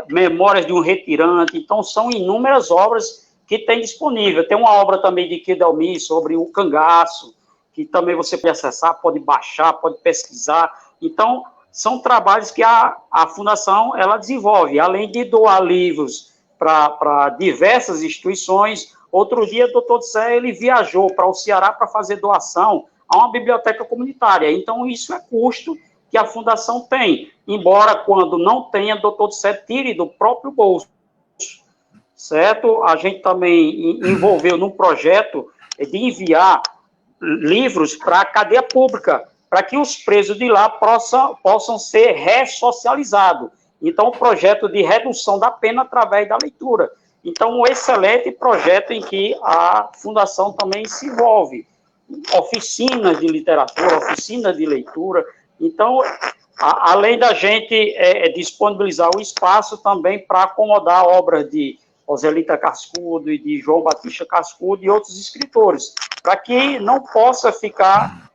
Memórias de um Retirante, então são inúmeras obras que tem disponível. Tem uma obra também de Kidalmi sobre o cangaço, que também você pode acessar, pode baixar, pode pesquisar. Então, são trabalhos que a Fundação ela desenvolve, além de doar livros para diversas instituições. Outro dia, o doutor Dissé, ele viajou para o Ceará para fazer doação a uma biblioteca comunitária. Então, isso é custo que a Fundação tem, embora quando não tenha, doutor Dissé tire do próprio bolso, certo? A gente também envolveu num projeto de enviar livros para a cadeia pública, para que os presos de lá possam ser ressocializados. Então, o projeto de redução da pena através da leitura. Então, um excelente projeto em que a Fundação também se envolve. Oficinas de literatura, oficinas de leitura. Então, além da gente disponibilizar o espaço também para acomodar obras de Oselita Cascudo e de João Batista Cascudo e outros escritores, para que não possa ficar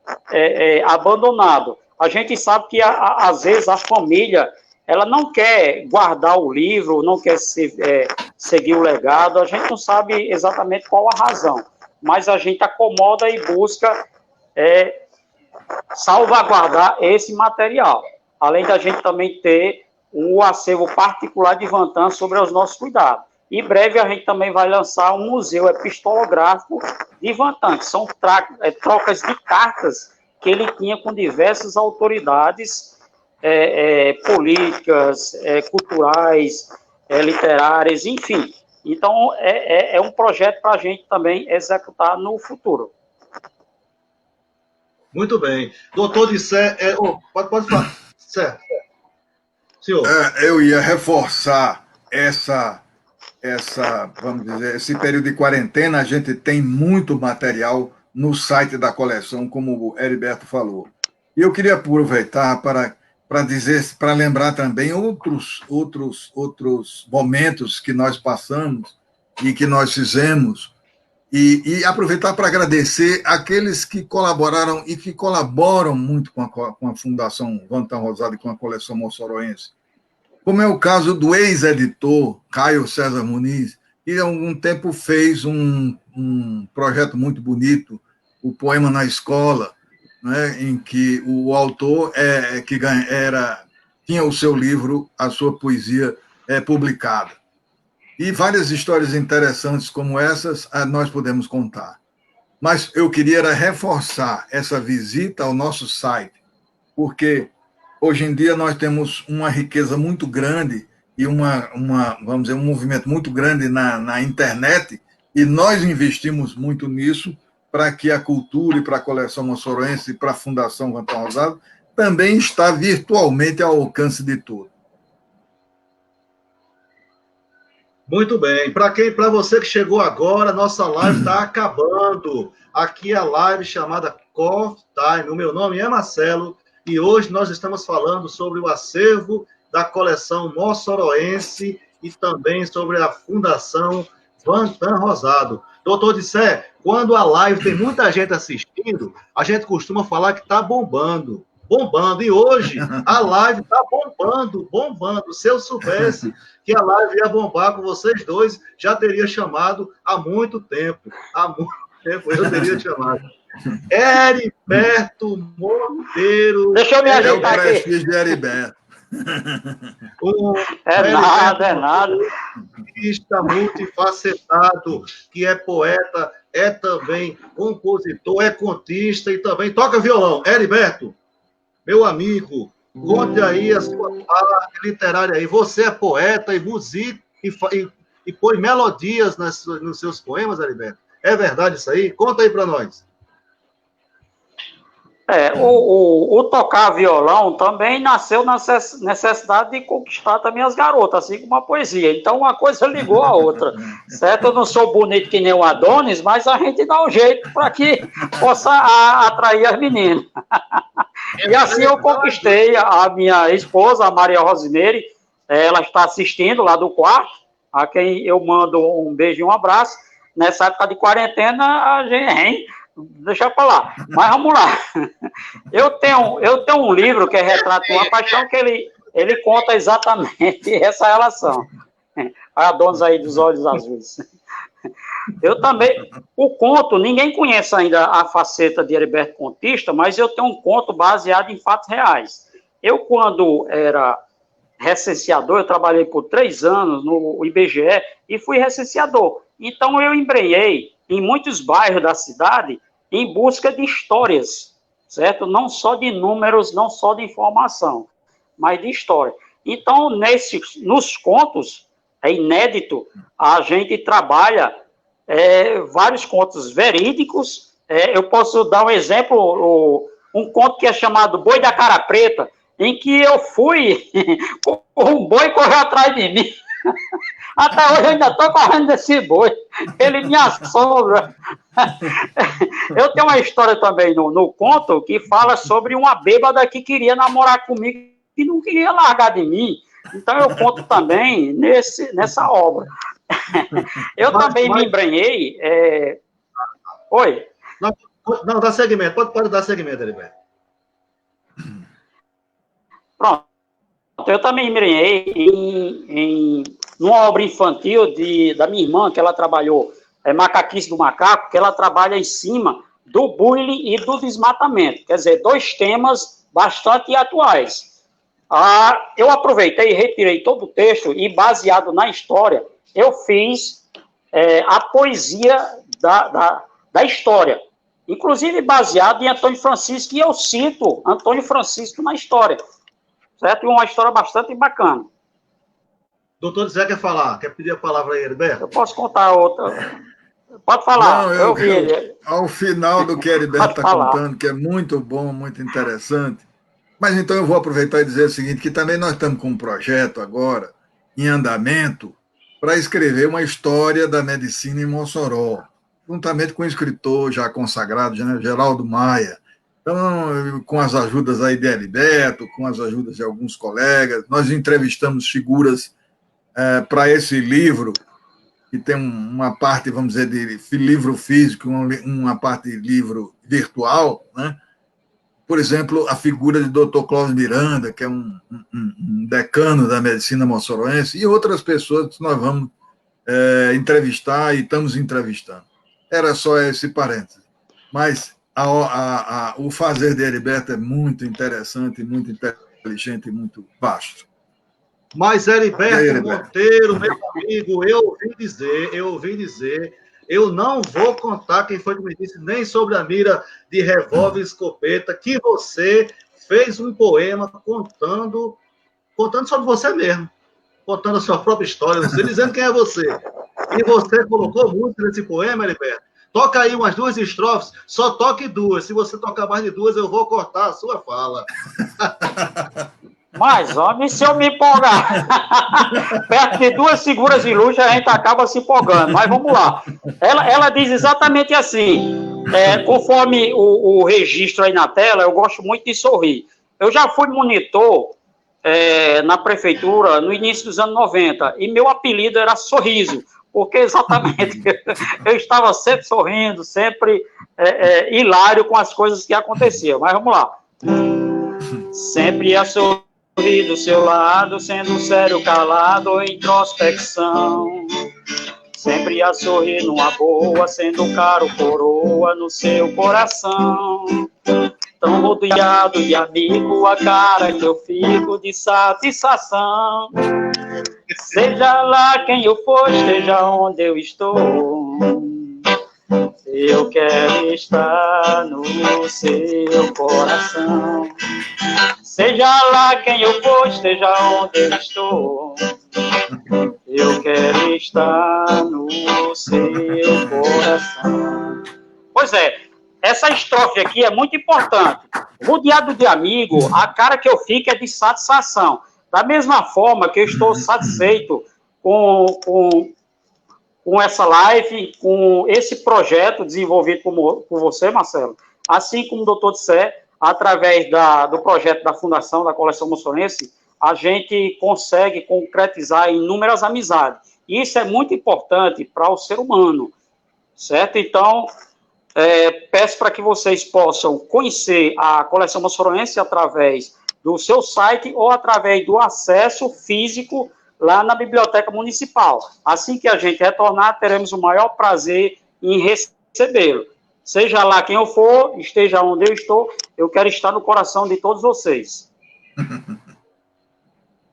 abandonado. A gente sabe que, às vezes, a família ela não quer guardar o livro, não quer seguir o legado, a gente não sabe exatamente qual a razão, mas a gente acomoda e busca salvaguardar esse material, além da gente também ter um acervo particular de Vantan sobre os nossos cuidados. Em breve a gente também vai lançar um museu epistolográfico de Vantan, que são trocas de cartas que ele tinha com diversas autoridades políticas, culturais, literárias, enfim. Então, é um projeto para a gente também executar no futuro. Muito bem. Doutor Dissé, pode falar. Certo. Senhor. Eu ia reforçar vamos dizer, esse período de quarentena. A gente tem muito material no site da coleção, como o Heriberto falou. E eu queria aproveitar para lembrar também outros momentos que nós passamos e que nós fizemos, e aproveitar para agradecer aqueles que colaboraram e que colaboram muito com a Fundação Vantan Rosado e com a Coleção Moçoroense, como é o caso do ex-editor Caio César Muniz, que há algum tempo fez um projeto muito bonito, o Poema na Escola, né, em que o autor tinha o seu livro, a sua poesia publicada. E várias histórias interessantes como essas nós podemos contar. Mas eu queria reforçar essa visita ao nosso site, porque hoje em dia nós temos uma riqueza muito grande e vamos dizer, um movimento muito grande na internet, e nós investimos muito nisso, para que a cultura e para a Coleção Moçoroense e para a Fundação Vantan Rosado também está virtualmente ao alcance de todos. Muito bem. Para você que chegou agora, nossa live está acabando. Aqui é a live chamada Coffee Time. O meu nome é Marcelo e hoje nós estamos falando sobre o acervo da Coleção Moçoroense e também sobre a Fundação Vantan Rosado. Doutor Dissé, quando a live tem muita gente assistindo, a gente costuma falar que está bombando. E hoje a live está bombando. Se eu soubesse que a live ia bombar com vocês dois, já teria chamado há muito tempo. Eu teria chamado. Heriberto Monteiro. Deixa eu me ajudar aqui. De Heriberto. É nada. Artista multifacetado, que é poeta, é também compositor, é contista e também toca violão. Heriberto, meu amigo, conte aí a sua parte literária aí. Você é poeta e musica e põe melodias nos seus poemas, Heriberto? É verdade isso aí? Conta aí para nós. O tocar violão também nasceu na necessidade de conquistar também as garotas, assim como a poesia. Então, uma coisa ligou a outra, certo? Eu não sou bonito que nem o Adonis, mas a gente dá um jeito para que possa atrair as meninas. E assim eu conquistei a minha esposa, a Maria Rosemary. Ela está assistindo lá do quarto, a quem eu mando um beijo e um abraço. Nessa época de quarentena, a gente... Deixa eu falar, mas vamos lá. Eu tenho um livro que é Retrato de uma Paixão, que ele conta exatamente essa relação. A dona aí dos olhos azuis. Eu também, o conto, ninguém conhece ainda a faceta de Heriberto Contista, mas eu tenho um conto baseado em fatos reais. Eu, quando era recenseador, eu trabalhei por 3 anos no IBGE e fui recenseador. Então, eu embrenhei em muitos bairros da cidade em busca de histórias, certo? Não só de números, não só de informação, mas de história. Então, nos contos, é inédito, a gente trabalha vários contos verídicos. Eu posso dar um exemplo, um conto que é chamado Boi da Cara Preta, em que eu fui, um boi correu atrás de mim. Até hoje eu ainda estou correndo desse boi. Ele me assombra. Eu tenho uma história também no conto que fala sobre uma bêbada que queria namorar comigo e não queria largar de mim. Então eu conto também nessa obra. Eu também me embrenhei. Oi? Não, dá segmento. Pode dar segmento, Heriberto. Pronto. Eu também embrenhei em uma obra infantil da minha irmã, que ela trabalhou, Macaquice do Macaco, que ela trabalha em cima do bullying e do desmatamento. Quer dizer, 2 temas bastante atuais. Eu aproveitei e retirei todo o texto e, baseado na história, eu fiz a poesia da história. Inclusive baseado em Antônio Francisco, e eu cito Antônio Francisco na história. Certo? E uma história bastante bacana. Doutor Zé quer falar? Quer pedir a palavra aí, Heriberto? Eu posso contar outra. Pode falar. Não, eu vi ele. Ao final do que Heriberto está contando, que é muito bom, muito interessante. Mas então eu vou aproveitar e dizer o seguinte, que também nós estamos com um projeto agora, em andamento, para escrever uma história da medicina em Mossoró, juntamente com o escritor já consagrado, Geraldo Maia. Então, com as ajudas aí de Heriberto, com as ajudas de alguns colegas, nós entrevistamos figuras para esse livro, que tem uma parte, vamos dizer, de livro físico, uma parte de livro virtual, né? Por exemplo, a figura de Dr. Cláudio Miranda, que é um decano da medicina moçoroense, e outras pessoas que nós vamos entrevistar e estamos entrevistando. Era só esse parênteses. Mas o fazer de Heriberto é muito interessante, muito inteligente e muito vasto. Mas Heriberto Monteiro, meu amigo, eu ouvi dizer, eu não vou contar quem foi que me disse, nem sobre a mira de revólver e escopeta, que você fez um poema contando sobre você mesmo, contando a sua própria história, você dizendo quem é você. E você colocou música nesse poema, Heriberto? Toca aí umas 2 estrofes, só toque 2. Se você tocar mais de 2, eu vou cortar a sua fala. Mas, homem, se eu me empolgar perto de 2 figuras ilustres, a gente acaba se empolgando. Mas vamos lá. Ela diz exatamente assim, conforme o registro aí na tela, eu gosto muito de sorrir. Eu já fui monitor na prefeitura no início dos anos 90, e meu apelido era Sorriso, porque exatamente eu estava sempre sorrindo, sempre hilário com as coisas que aconteciam. Mas vamos lá. Sempre ia sorrir do seu lado, sendo sério, calado, introspecção. Sempre ia sorrir numa boa, sendo caro coroa no seu coração. tão rodeado de amigo, a cara que eu fico de satisfação. Seja lá quem eu for, esteja onde eu estou, eu quero estar no seu coração. Seja lá quem eu for, esteja onde eu estou, eu quero estar no seu coração. Pois é, essa estrofe aqui é muito importante. Rodeado de amigo, a cara que eu fico é de satisfação. Da mesma forma que eu estou satisfeito com essa live, com esse projeto desenvolvido por você, Marcelo, assim como o doutor disse, através do projeto da Fundação da Coleção Mossorense, a gente consegue concretizar inúmeras amizades. Isso é muito importante para o ser humano, certo? Então, peço para que vocês possam conhecer a Coleção Mossorense através do seu site ou através do acesso físico lá na Biblioteca Municipal. Assim que a gente retornar, teremos o maior prazer em recebê-lo. Seja lá quem eu for, esteja onde eu estou, eu quero estar no coração de todos vocês.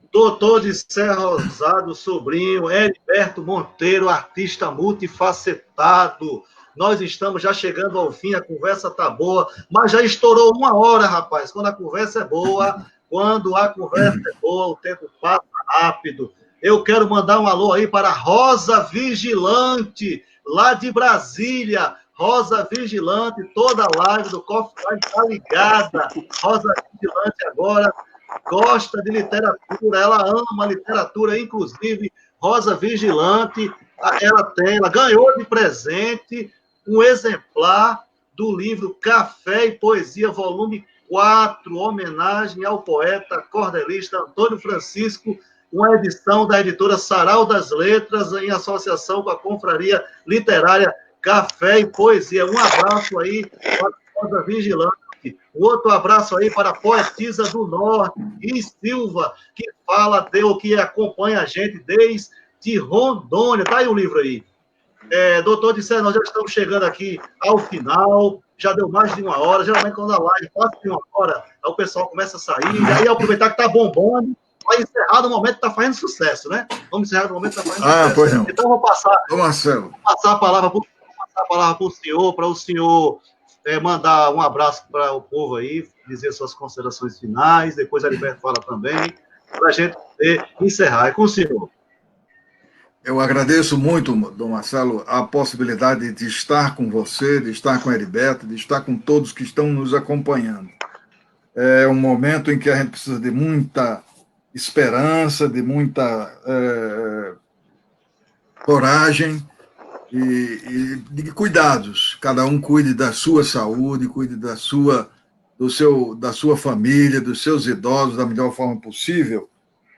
Doutor de Serra Rosado, sobrinho, Heriberto Monteiro, artista multifacetado. Nós estamos já chegando ao fim, a conversa tá boa, mas já estourou 1 hora, rapaz. Quando a conversa é boa, o tempo passa rápido. Eu quero mandar um alô aí para Rosa Vigilante, lá de Brasília. Rosa Vigilante, toda a live do Coffee Time tá ligada. Rosa Vigilante agora gosta de literatura, ela ama literatura, inclusive Rosa Vigilante, ela ganhou de presente um exemplar do livro Café e Poesia, volume 4, homenagem ao poeta cordelista Antônio Francisco, uma edição da editora Sarau das Letras, em associação com a Confraria Literária Café e Poesia. Um abraço aí para a Rosa Vigilante. Outro abraço aí para a Poetisa do Norte, Gui Silva, que acompanha a gente desde Rondônia. Tá aí o livro aí. Doutor Dissé, nós já estamos chegando aqui ao final, já deu mais de 1 hora, geralmente quando a live passa de 1 hora, aí o pessoal começa a sair, e aí aproveitar que tá bombando, vai encerrar no momento que tá fazendo sucesso, né? Vamos encerrar no momento que tá fazendo sucesso. Pois não. Então eu vou passar a palavra para o senhor, mandar um abraço para o povo aí, dizer suas considerações finais, depois a Heriberto fala também, para a gente poder encerrar. É com o senhor. Eu agradeço muito, Dom Marcelo, a possibilidade de estar com você, de estar com o Heriberto, de estar com todos que estão nos acompanhando. É um momento em que a gente precisa de muita esperança, de muita coragem e de cuidados. Cada um cuide da sua saúde, cuide da sua família, dos seus idosos da melhor forma possível.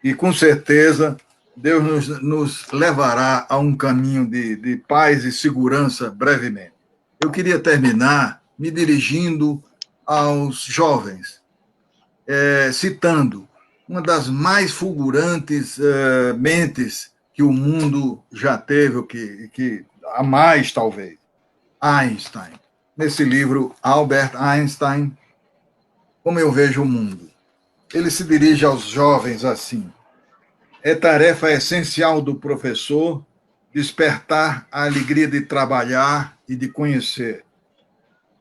E, com certeza, Deus nos levará a um caminho de paz e segurança brevemente. Eu queria terminar me dirigindo aos jovens, citando uma das mais fulgurantes mentes que o mundo já teve, ou que a mais, talvez, Einstein. Nesse livro, Albert Einstein, Como Eu Vejo o Mundo. Ele se dirige aos jovens assim: é tarefa essencial do professor despertar a alegria de trabalhar e de conhecer.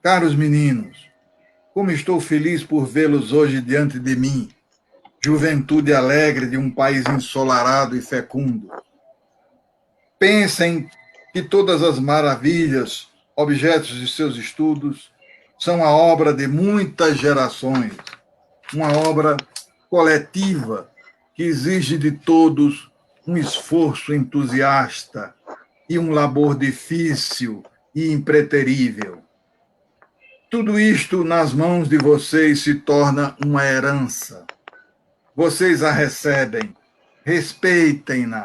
Caros meninos, como estou feliz por vê-los hoje diante de mim, juventude alegre de um país ensolarado e fecundo. Pensem que todas as maravilhas, objetos de seus estudos, são a obra de muitas gerações, uma obra coletiva que exige de todos um esforço entusiasta e um labor difícil e impreterível. Tudo isto nas mãos de vocês se torna uma herança. Vocês a recebem, respeitem-na,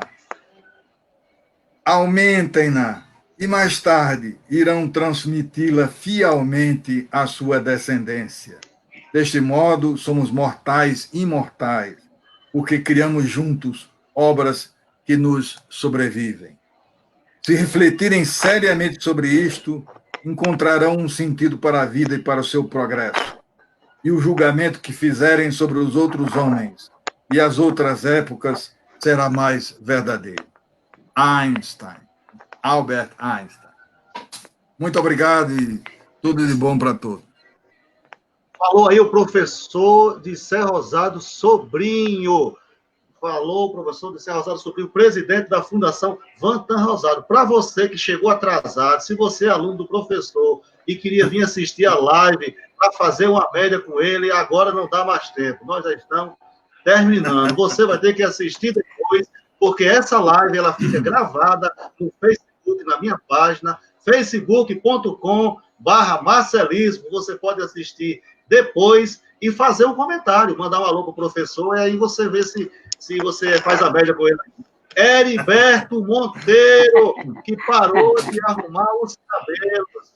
aumentem-na e mais tarde irão transmiti-la fielmente à sua descendência. Deste modo, somos mortais imortais, porque criamos juntos obras que nos sobrevivem. Se refletirem seriamente sobre isto, encontrarão um sentido para a vida e para o seu progresso. e o julgamento que fizerem sobre os outros homens e as outras épocas será mais verdadeiro. Einstein, Albert Einstein. Muito obrigado e tudo de bom para todos. Falou aí o professor de Serra Rosado Sobrinho. Falou o professor de Serra Rosado Sobrinho, presidente da Fundação Vantan Rosado. Para você que chegou atrasado, se você é aluno do professor e queria vir assistir a live para fazer uma média com ele, agora não dá mais tempo. Nós já estamos terminando. Você vai ter que assistir depois, porque essa live ela fica gravada no Facebook, na minha página, facebook.com/marcelismo. Você pode assistir depois e fazer um comentário, mandar um alô para o professor, e aí você vê se você faz a média com ele. Heriberto Monteiro, que parou de arrumar os cabelos.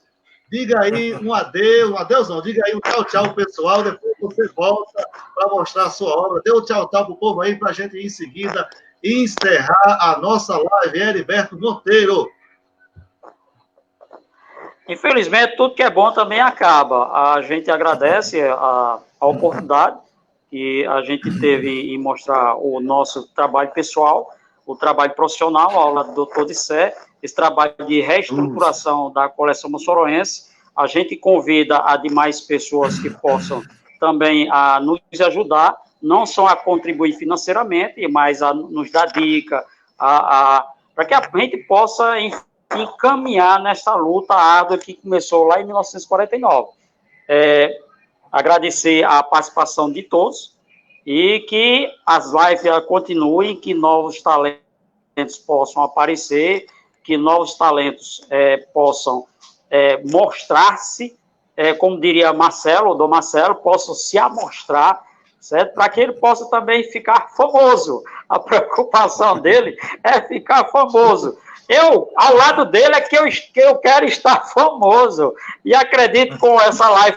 Diga aí um adeus não, diga aí um tchau, pessoal, depois você volta para mostrar a sua obra. Dê um tchau para o povo aí, para a gente em seguida encerrar a nossa live. Heriberto Monteiro. Infelizmente, tudo que é bom também acaba. A gente agradece a oportunidade que a gente teve em mostrar o nosso trabalho pessoal, o trabalho profissional, a aula do Dr. Dissé, esse trabalho de reestruturação da coleção moçoroense. A gente convida a demais pessoas que possam também a nos ajudar, não só a contribuir financeiramente, mas a nos dar dica, para que a gente possa encaminhar nessa luta árdua que começou lá em 1949. Agradecer a participação de todos e que as lives continuem, que novos talentos possam aparecer, que novos talentos possam mostrar-se, como diria Marcelo, do Marcelo, possam se amostrar, certo? Para que ele possa também ficar famoso. A preocupação dele é ficar famoso. Ao lado dele é que eu quero estar famoso. E acredito que com essa live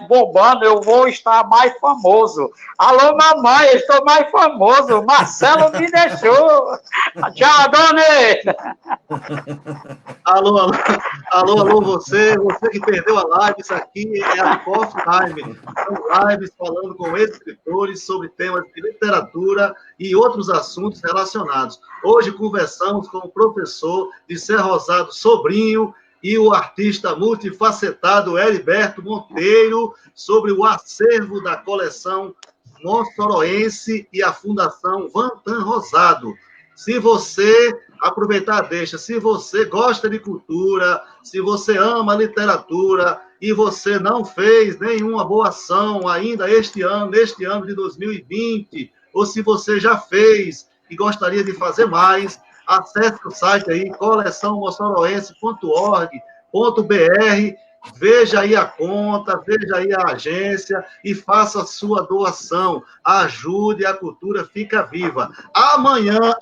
bombando, eu vou estar mais famoso. Alô, mamãe, eu estou mais famoso. Marcelo me deixou. Tchau, Doni. Alô, você que perdeu a live, isso aqui é a Coffee Time. São lives falando com escritores sobre temas de literatura e outros assuntos relacionados. Hoje conversamos com o professor de Serra Rosado Sobrinho e o artista multifacetado Heriberto Monteiro sobre o acervo da coleção moçoroense e a Fundação Vantan Rosado. Se você aproveitar deixa, se você gosta de cultura, se você ama literatura e você não fez nenhuma boa ação ainda neste ano de 2020, ou se você já fez e gostaria de fazer mais, acesse o site aí, coleçãomoçoroense.org.br, veja aí a conta, veja aí a agência e faça a sua doação. Ajude, a cultura fica viva. Amanhã,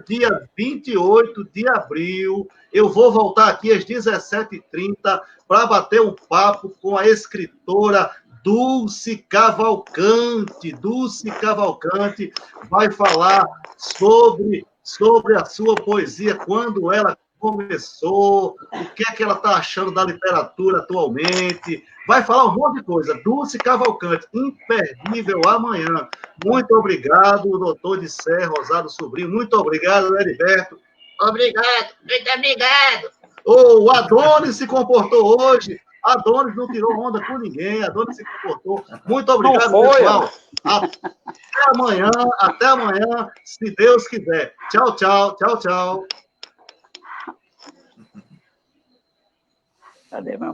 dia 28 de abril, eu vou voltar aqui às 17h30 para bater um papo com a escritora Dulce Cavalcante. Dulce Cavalcante vai falar sobre a sua poesia, quando ela começou, o que é que ela está achando da literatura atualmente. Vai falar um monte de coisa. Dulce Cavalcante, imperdível amanhã. Muito obrigado, doutor Dissé Rosado Sobrinho. Muito obrigado, Heriberto. Obrigado, muito obrigado. O Adonis se comportou hoje. Adonis não tirou onda com ninguém. Adonis se comportou. Muito obrigado, pessoal. Até amanhã, se Deus quiser. Tchau, tchau, tchau, tchau. Cadê, meu?